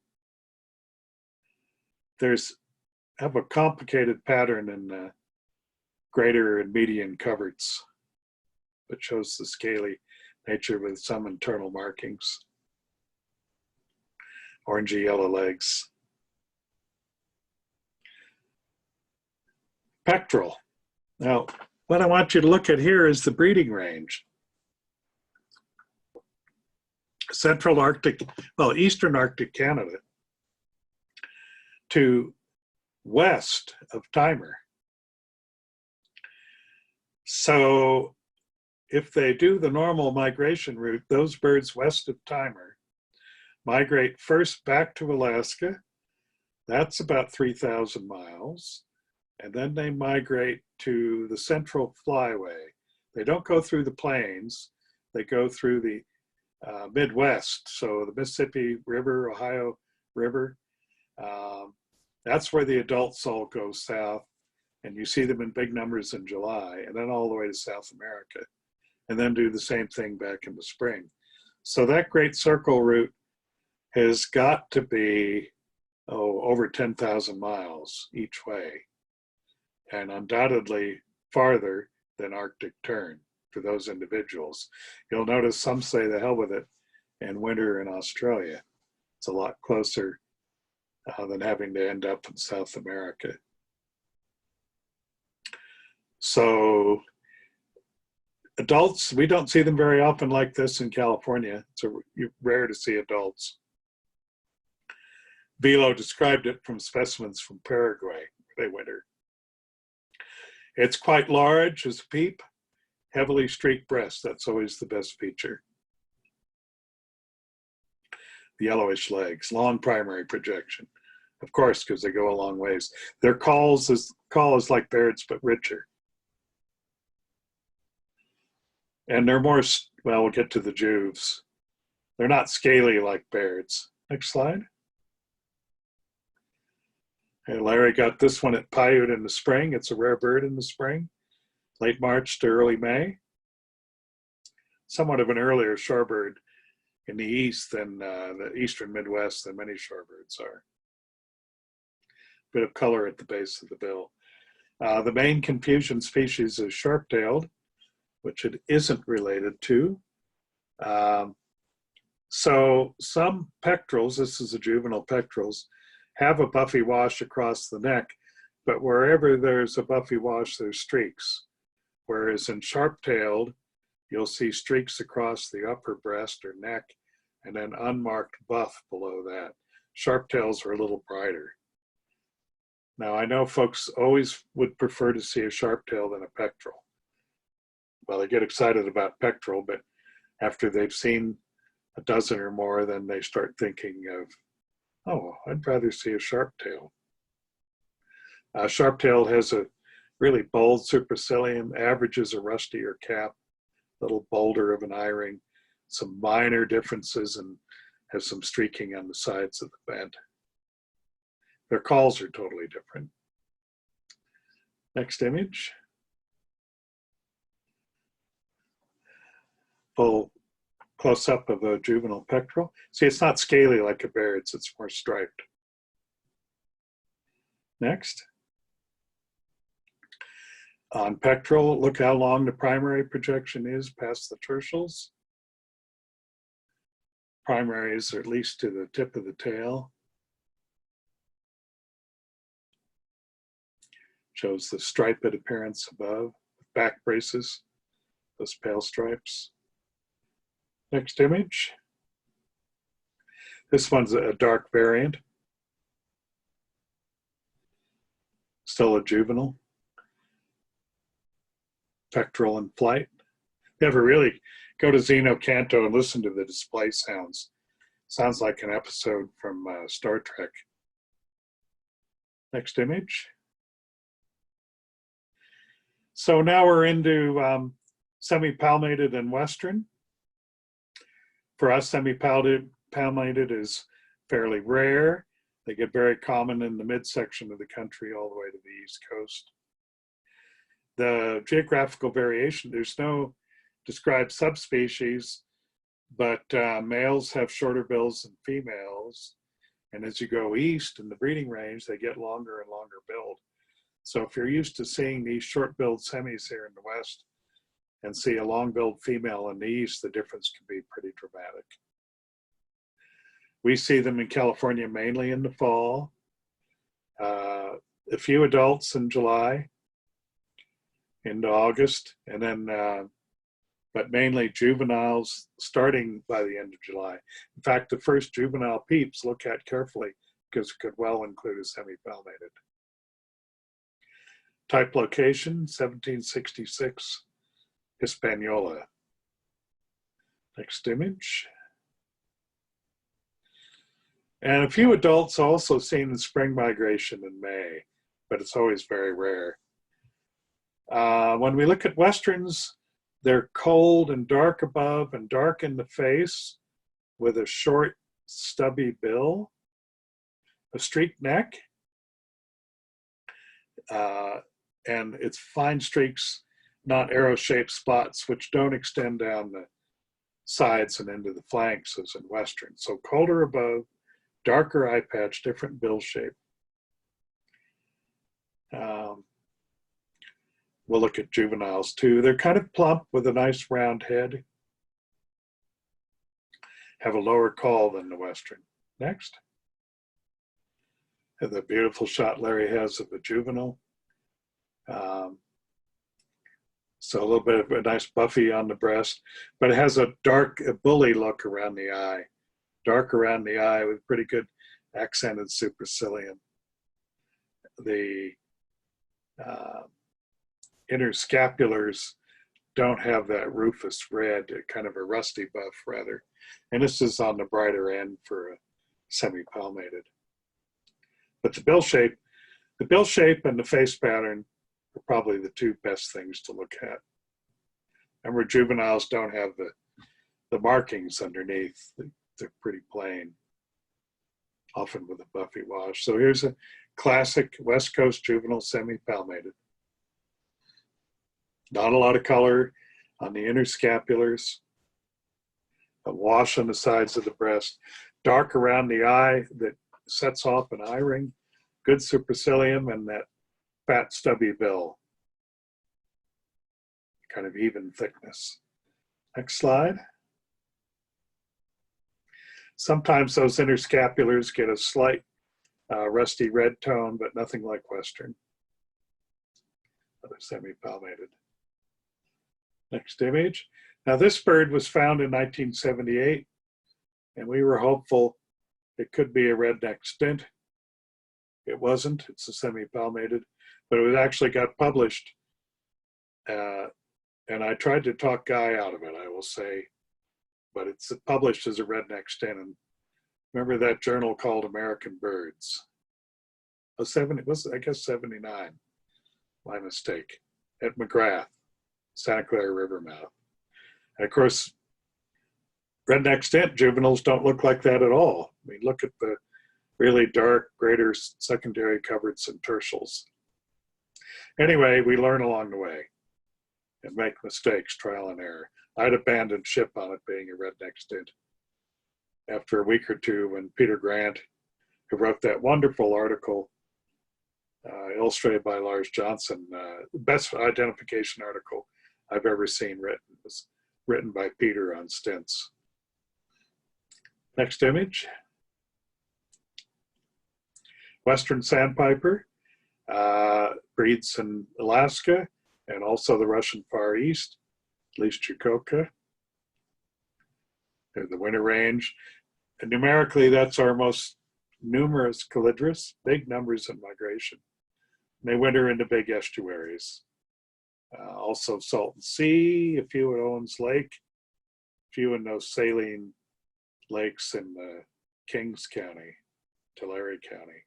Have a complicated pattern in greater and median coverts. but shows the scaly nature with some internal markings. Orangey yellow legs. Pectoral. Now, what I want you to look at here is the breeding range. Central Arctic, well, Eastern Arctic Canada to west of Timor. So if they do the normal migration route, those birds west of Timor migrate first back to Alaska. That's about 3,000 miles. And then they migrate to the Central Flyway. They don't go through the plains. They go through the Midwest. So the Mississippi River, Ohio River. That's where the adults all go south. And you see them in big numbers in July, and then all the way to South America. And then do the same thing back in the spring. So that Great Circle route has got to be, over 10,000 miles each way, and undoubtedly farther than Arctic Tern for those individuals. You'll notice some say the hell with it and winter in Australia. It's a lot closer than having to end up in South America. So adults, we don't see them very often like this in California. It's rare to see adults. Velo described it from specimens from Paraguay, where they winter. It's quite large as a peep, heavily streaked breast. That's always the best feature. The yellowish legs, long primary projection. Of course, because they go a long ways. Their call is like Baird's, but richer. And they're more, well, we'll get to the juves. They're not scaly like Baird's. Next slide. And Larry got this one at Paiute in the spring. It's a rare bird in the spring, late March to early May. Somewhat of an earlier shorebird in the east than the eastern Midwest than many shorebirds are. Bit of color at the base of the bill. The main confusion species is sharp-tailed, which it isn't related to. So some pectorals, this is a juvenile pectorals, have a buffy wash across the neck, but wherever there's a buffy wash, there's streaks. Whereas in sharp-tailed, you'll see streaks across the upper breast or neck, and then unmarked buff below that. Sharp-tails are a little brighter. Now, I know folks always would prefer to see a sharp-tail than a pectoral. Well, they get excited about pectoral, but after they've seen a dozen or more, then they start thinking of, oh, I'd rather see a sharp-tail. Sharp-tailed has a really bold supercilium, averages a rustier cap, a little bolder of an eye-ring, some minor differences, and has some streaking on the sides of the bed. Their calls are totally different. Next image. Full close-up of a juvenile pectoral. See, it's not scaly like a Baird's, it's more striped. Next. On pectoral, look how long the primary projection is past the tertials. Primaries are at least to the tip of the tail. Shows the striped appearance above, back braces, those pale stripes. Next image. This one's a dark variant. Still a juvenile. Pectoral in flight. You ever really go to Zeno Canto and listen to the display sounds. Sounds like an episode from Star Trek. Next image. So now we're into semi-palmated and western. For us, semi-palmated is fairly rare. They get very common in the midsection of the country all the way to the East Coast. The geographical variation, there's no described subspecies, but males have shorter bills than females. And as you go east in the breeding range, they get longer and longer billed. So if you're used to seeing these short-billed semis here in the West, and see a long-billed female in the east, the difference can be pretty dramatic. We see them in California mainly in the fall. A few adults in July into August, and then, but mainly juveniles starting by the end of July. In fact, the first juvenile peeps look at carefully because it could well include a semi-palmated. Type location, 1766, Hispaniola. Next image. And a few adults also seen in spring migration in May, but it's always very rare. When we look at westerns, they're cold and dark above and dark in the face with a short, stubby bill, a streaked neck, and it's fine streaks, not arrow-shaped spots, which don't extend down the sides and into the flanks as in western. So colder above, darker eye patch, different bill shape. We'll look at juveniles too. They're kind of plump with a nice round head. Have a lower call than the western. Next. And the beautiful shot Larry has of a juvenile. So a little bit of a nice buffy on the breast, but it has a dark, a bully look around the eye. Dark around the eye with pretty good accented supercilium. The inner scapulars don't have that rufous red, kind of a rusty buff rather. And this is on the brighter end for a semi-palmated. But the bill shape and the face pattern are probably the two best things to look at. Remember, juveniles don't have the markings underneath. They're pretty plain, often with a buffy wash. So here's a classic West Coast juvenile semi-palmated. Not a lot of color on the inner scapulars, a wash on the sides of the breast, dark around the eye that sets off an eye ring, good supercilium, and that fat stubby bill, kind of even thickness. Next slide. Sometimes those inner scapulars get a slight rusty red tone, but nothing like western. Another semi-palmated. Next image. Now this bird was found in 1978, and we were hopeful it could be a redneck stint. It wasn't. It's a semi-palmated, but it actually got published, and I tried to talk Guy out of it, I will say, but it's published as a redneck stint. And remember that journal called American Birds? Oh, it was, I guess, 79. My mistake. At McGrath, Santa Clara River mouth. And of course, redneck stint juveniles don't look like that at all. I mean, look at the really dark, greater secondary coverts and tertials. Anyway, we learn along the way and make mistakes, trial and error. I'd abandoned ship on it being a redneck stint after a week or two when Peter Grant, who wrote that wonderful article illustrated by Lars Johnson, best identification article I've ever seen written. It was written by Peter on Stints. Next image. Western sandpiper, breeds in Alaska and also the Russian Far East, at least Chukotka. They're the winter range. And numerically, that's our most numerous Calidris, big numbers in migration. And they winter in the big estuaries. Also Salton Sea, a few at Owens Lake, a few in those saline lakes in Kings County, Tulare County.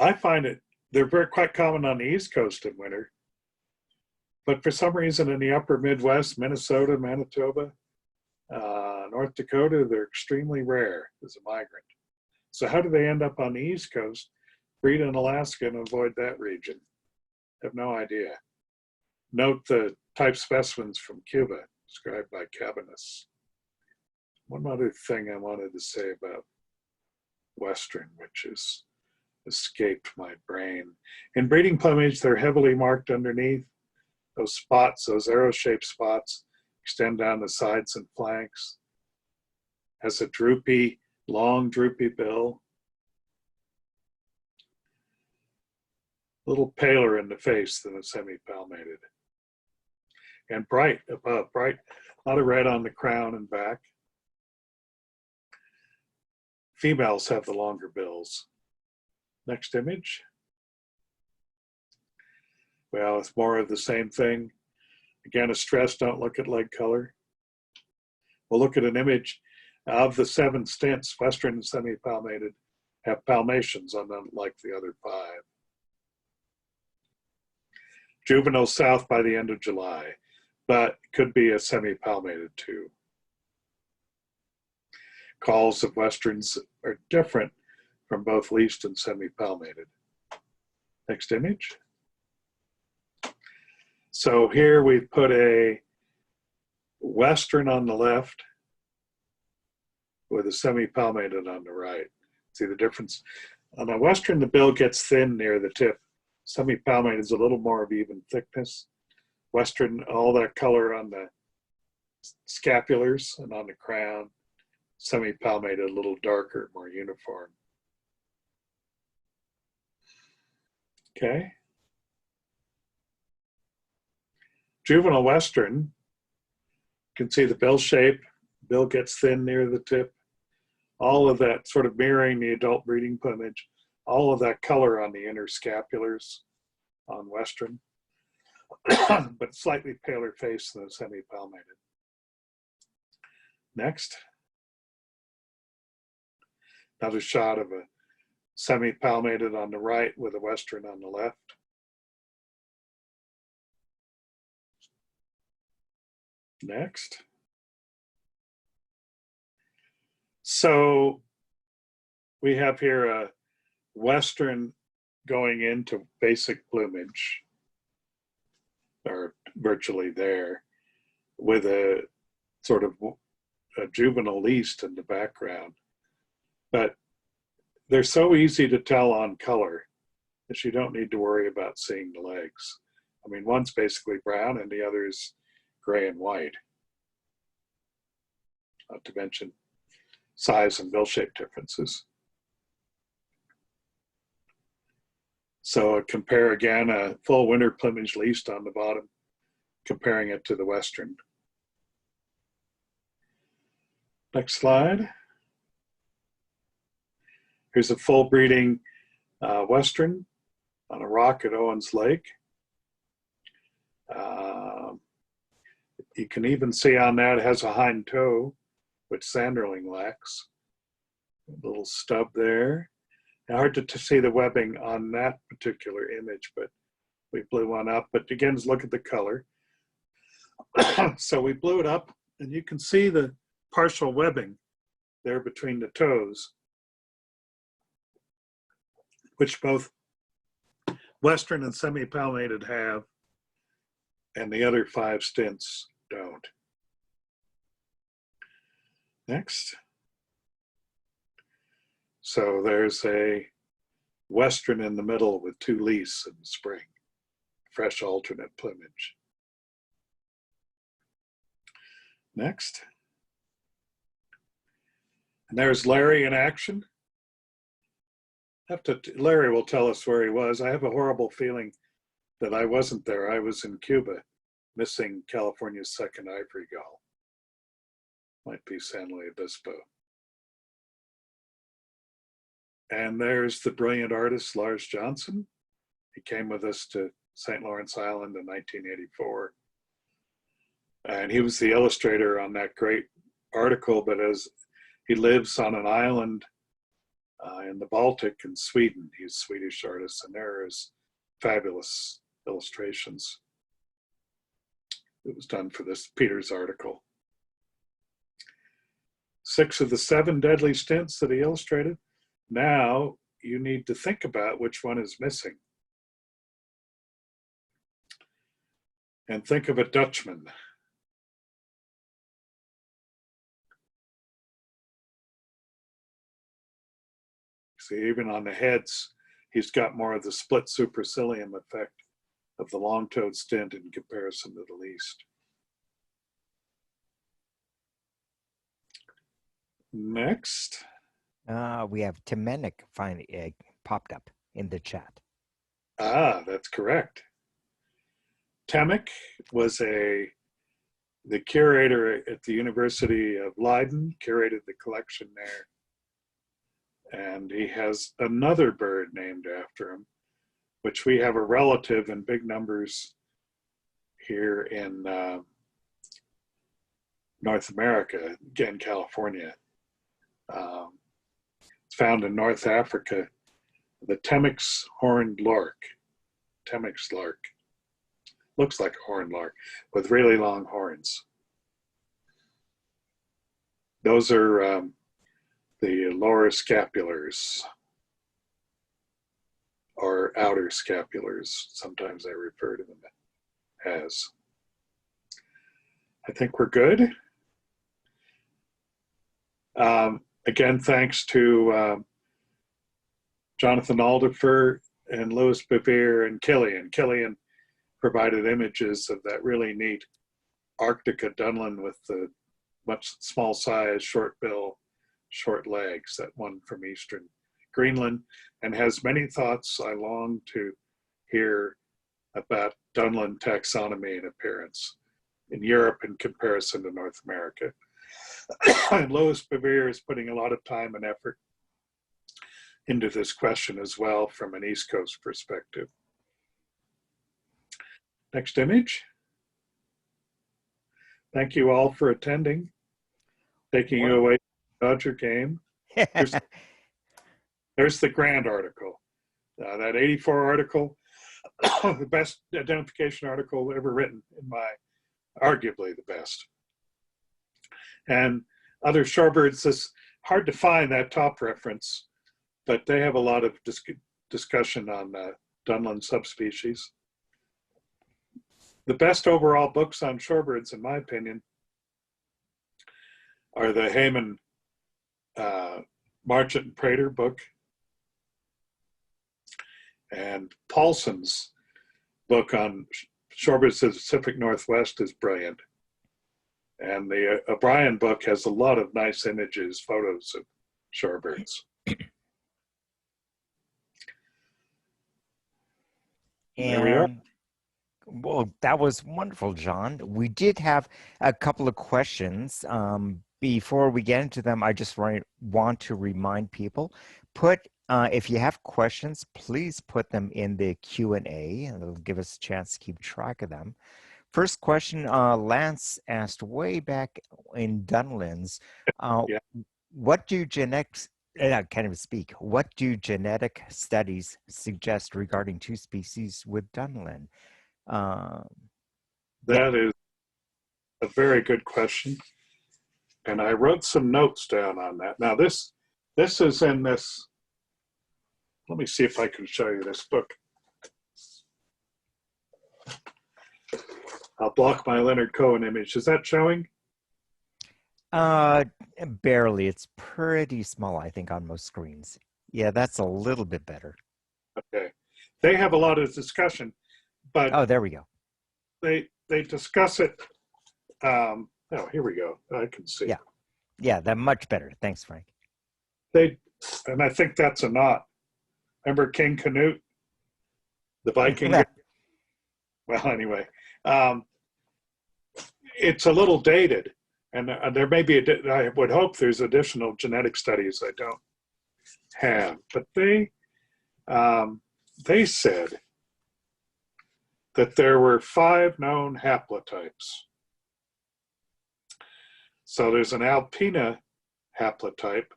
I find they're quite common on the East Coast in winter, but for some reason in the upper Midwest, Minnesota, Manitoba, North Dakota, they're extremely rare as a migrant. So how do they end up on the East Coast, breed in Alaska and avoid that region? I have no idea. Note the type specimens from Cuba, described by Cabinus. One other thing I wanted to say about Western, which has escaped my brain. In breeding plumage, they're heavily marked underneath. those spots, those arrow-shaped spots, extend down the sides and flanks. Has a droopy, long droopy bill. A little paler in the face than a semi-palmated. And bright above, bright, a lot of red on the crown and back. Females have the longer bills. Next image. Well, it's more of the same thing. Again, a stress, don't look at leg color. We'll look at an image of the 7 stints, Western and semi-palmated, have palmations unlike the other 5. Juvenile south by the end of July, but could be a semi-palmated too. Calls of Westerns are different from both least and semi-palmated. Next image. So here we put a Western on the left with a semi-palmated on the right. See the difference? On a Western, the bill gets thin near the tip. Semi-palmated is a little more of even thickness. Western, all that color on the scapulars and on the crown. Semi-palmated, a little darker, more uniform. Okay. Juvenile Western, you can see the bill shape. Bill gets thin near the tip. All of that sort of mirroring the adult breeding plumage. All of that color on the inner scapulars on Western, but slightly paler face than the semi-palmated. Next. Another shot of a semi-palmated on the right with a Western on the left. Next. So we have here a Western going into basic plumage, or virtually there, with a sort of a juvenile least in the background. But they're so easy to tell on color that you don't need to worry about seeing the legs. I mean, one's basically brown and the other is gray and white. Not to mention size and bill shape differences. So compare again a full winter plumage least on the bottom, comparing it to the Western. Next slide. Here's a full breeding Western on a rock at Owens Lake. You can even see on that it has a hind toe, which Sanderling lacks. A little stub there. Hard to see the webbing on that particular image, but we blew one up. But again, look at the color. So we blew it up, and you can see the partial webbing there between the toes, which both Western and semi-palmated have, and the other 5 stints don't. Next. So there's a Western in the middle with 2 leasts in the spring, fresh alternate plumage. Next. And there's Larry in action. Larry will tell us where he was. I have a horrible feeling that I wasn't there. I was in Cuba, missing California's 2nd ivory gull. Might be San Luis Obispo. And there's the brilliant artist, Lars Johnson. He came with us to St. Lawrence Island in 1984. And he was the illustrator on that great article, but as he lives on an island in the Baltic in Sweden, he's a Swedish artist, and there is fabulous illustrations. It was done for this Peter's article. 6 of the 7 deadly stints that he illustrated. Now you need to think about which one is missing. And think of a Dutchman. See, even on the heads, he's got more of the split supercilium effect of the long-toed stint in comparison to the least. Next. We have Timenic finally popped up in the chat. Ah, that's correct. Temminck was the curator at the University of Leiden, curated the collection there. And he has another bird named after him, which we have a relative in big numbers here in North America, again, California. It's found in North Africa, the Temminck's horned lark. Temminck's lark. Looks like a horned lark with really long horns. Those are the lower scapulars, or outer scapulars. Sometimes I refer to them as. I think we're good. Again, thanks to Jonathan Alderfer and Louis Bevere and Killian. Killian provided images of that really neat Arctica dunlin with the much small size, short bill, short legs, that one from eastern Greenland, and has many thoughts I long to hear about dunlin taxonomy and appearance in Europe in comparison to North America. And Louis Bevere is putting a lot of time and effort into this question as well from an East Coast perspective. Next image. Thank you all for attending, taking you away from the Dodger game. There's the Grand article. That 84 article, the best identification article ever written, arguably the best. And other shorebirds, it's hard to find that top reference, but they have a lot of discussion on dunlin subspecies. The best overall books on shorebirds, in my opinion, are the Heyman, Marchant and Prater book, and Paulson's book on shorebirds of the Pacific Northwest is brilliant. And the O'Brien book has a lot of nice images, photos of shorebirds. There we are. Well, that was wonderful, John. We did have a couple of questions. Before we get into them, I just want to remind people, if you have questions, please put them in the Q&A, and it'll give us a chance to keep track of them. First question, Lance asked way back in dunlins, what do genetics, I can't even speak, what do genetic studies suggest regarding two species with dunlin? That is a very good question. And I wrote some notes down on that. Now this is in this, let me see if I can show you this book. I'll block my Leonard Cohen image. Is that showing? Barely. It's pretty small, I think, on most screens. Yeah, that's a little bit better. Okay. They have a lot of discussion, but oh, there we go. They discuss it. Oh, here we go. I can see. Yeah, that's much better. Thanks, Frank. And I think that's a knot. Remember King Canute, the Viking? Well, anyway, it's a little dated, and there may be, I would hope there's additional genetic studies I don't have, but they said that there were 5 known haplotypes. So there's an Alpina haplotype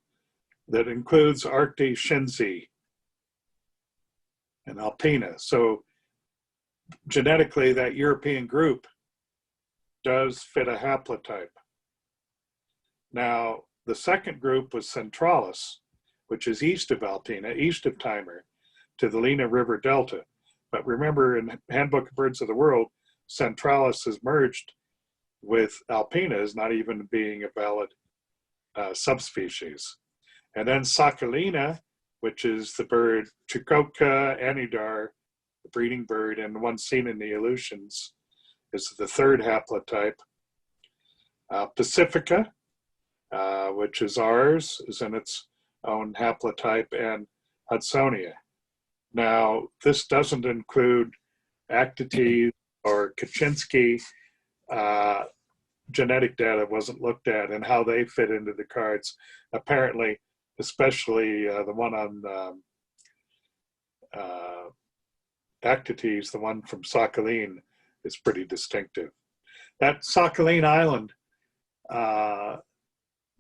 that includes Arcti Shinzi and Alpina. So genetically, that European group does fit a haplotype. Now, the second group was Centralis, which is east of Alpina, east of Timor, to the Lena River Delta. But remember, in Handbook of Birds of the World, Centralis is merged with Alpina as not even being a valid subspecies. And then Sakhalina, which is the bird Chukotka, Anidar, the breeding bird, and the one seen in the Aleutians is the third haplotype. Pacifica, which is ours, is in its own haplotype, and Hudsonia. Now, this doesn't include Actites or Kaczynski. Genetic data wasn't looked at and how they fit into the cards. Apparently, especially the one on Actites, the one from Sakhalin, is pretty distinctive. That Sakhalin Island,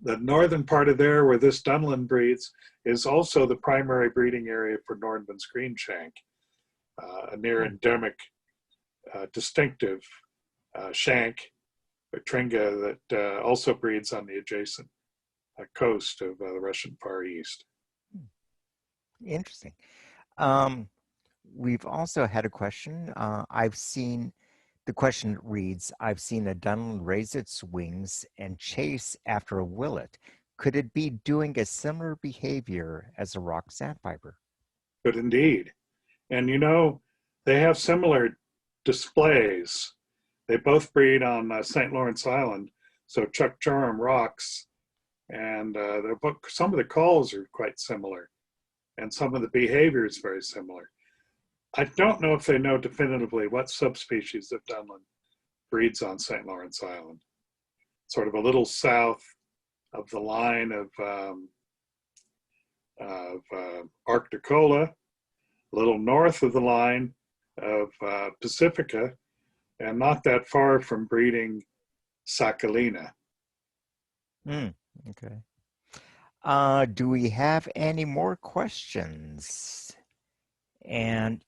the northern part of there where this Dunlin breeds, is also the primary breeding area for Nordman's greenshank, a near endemic, distinctive shank, or tringa, that also breeds on the adjacent coast of the Russian Far East. Interesting. We've also had a question. The question reads, I've seen a Dunlin raise its wings and chase after a willet. Could it be doing a similar behavior as a rock sandpiper? Good indeed. And you know, they have similar displays. They both breed on St. Lawrence Island, so Chuck Joram rocks, and some of the calls are quite similar, and some of the behavior is very similar. I don't know if they know definitively what subspecies of Dunlin breeds on St. Lawrence Island. Sort of a little south of the line of Arcticola, a little north of the line of Pacifica, and not that far from breeding Sakhalina. Okay. Do we have any more questions? And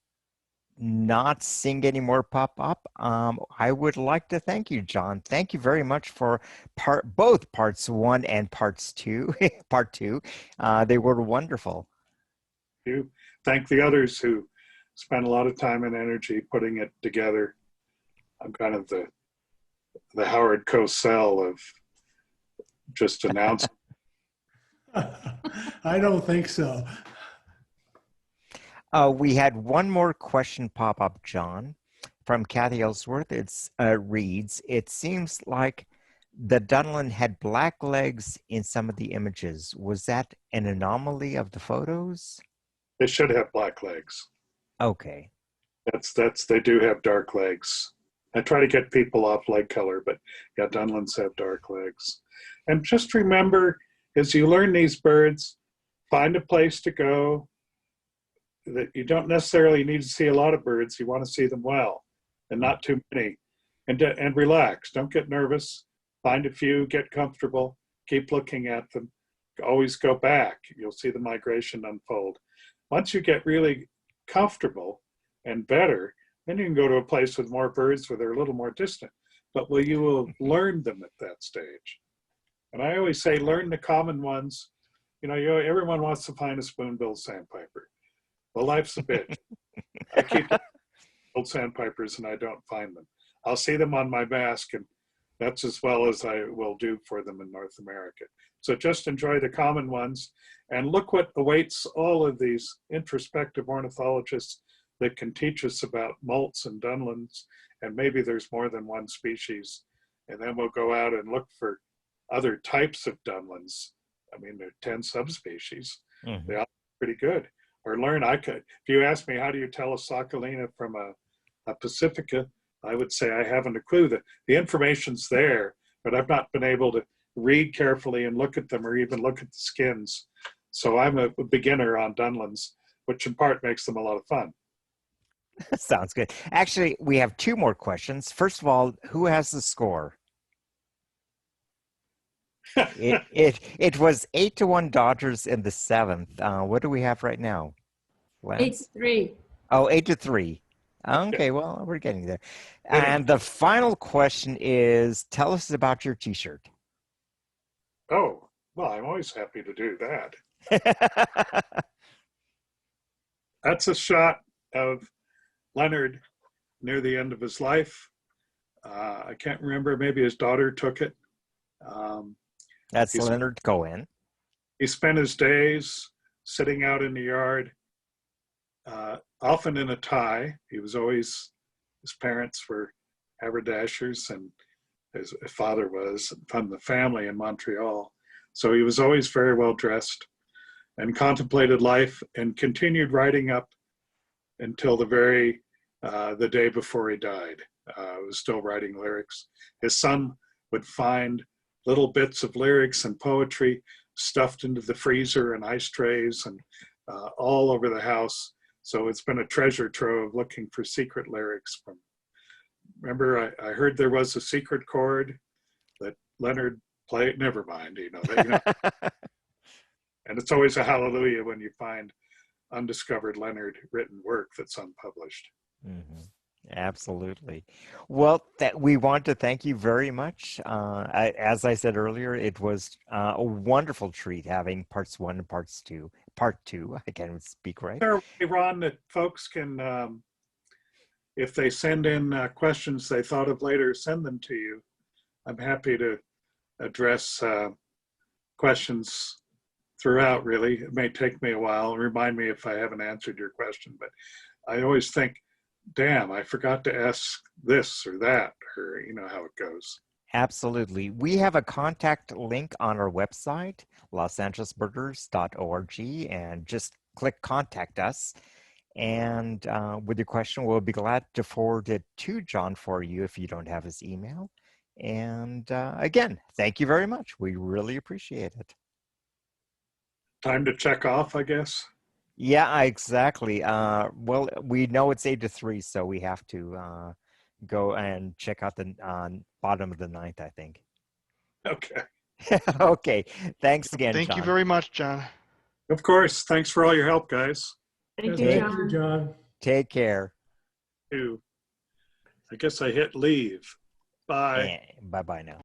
not seeing any more pop up, I would like to thank you, Jon. Thank you very much for both parts 1 and parts 2. Part 2. They were wonderful. You thank the others who spent a lot of time and energy putting it together. I'm kind of the Howard Cosell of just announcing. I don't think so. We had one more question pop up, Jon, from Kathy Ellsworth. It reads, it seems like the Dunlin had black legs in some of the images. Was that an anomaly of the photos? They should have black legs. Okay. They do have dark legs. I try to get people off leg color, but yeah, Dunlins have dark legs. And just remember, as you learn these birds, find a place to go. That you don't necessarily need to see a lot of birds. You want to see them well, and not too many. And relax. Don't get nervous. Find a few. Get comfortable. Keep looking at them. Always go back. You'll see the migration unfold. Once you get really comfortable and better, then you can go to a place with more birds where they're a little more distant. But you will learn them at that stage. And I always say, learn the common ones. You know, everyone wants to find a spoonbill sandpiper. Well, life's a bitch. I keep old sandpipers and I don't find them. I'll see them on my mask, and that's as well as I will do for them in North America. So just enjoy the common ones and look what awaits all of these introspective ornithologists that can teach us about molts and Dunlins, and maybe there's more than one species. And then we'll go out and look for other types of Dunlins. I mean, there are 10 subspecies. Mm-hmm. They're all pretty good. Or learn, if you ask me, how do you tell a Sakhalina from a Pacifica, I would say I haven't a clue. The information's there, but I've not been able to read carefully and look at them or even look at the skins. So I'm a beginner on Dunlins, which in part makes them a lot of fun. Sounds good. Actually, we have 2 more questions. First of all, who has the score? It was 8-1 Dodgers in the 7th. What do we have right now? Lance? 8-3. Oh, 8-3. Okay, well, we're getting there. And the final question is, tell us about your T-shirt. Oh, well, I'm always happy to do that. That's a shot of Leonard near the end of his life. I can't remember, maybe his daughter took it. That's Leonard Cohen. He spent his days sitting out in the yard often in a tie. He was always, his parents were haberdashers, and his father was from the family in Montreal. So he was always very well dressed and contemplated life and continued writing up until the day before he died. Was still writing lyrics. His son would find little bits of lyrics and poetry stuffed into the freezer and ice trays and all over the house. So it's been a treasure trove looking for secret lyrics from. Remember, I heard there was a secret chord that Leonard played. Never mind, and it's always a hallelujah when you find undiscovered Leonard written work that's unpublished. Mm-hmm. Absolutely. Well, we want to thank you very much. As I said earlier, it was a wonderful treat having parts 1 and parts 2. Part 2, I can't even speak right. There, Ron, that folks can, if they send in questions they thought of later, send them to you. I'm happy to address questions throughout, really. It may take me a while. Remind me if I haven't answered your question, but I always think, damn, I forgot to ask this or that, or you know how it goes. Absolutely. We have a contact link on our website, losangelesbirders.org, and just click contact us. And with your question, we'll be glad to forward it to Jon for you if you don't have his email. And again, thank you very much. We really appreciate it. Time to check off, I guess. Yeah, exactly. Well, we know it's 8 to 3, so we have to go and check out the bottom of the ninth, I think. Okay. Okay. Thanks again, Thank you Jon. very much, John. Of course. Thanks for all your help, guys. Thank you, Thank John. John. Take care. I guess I hit leave. Bye. Bye-bye now.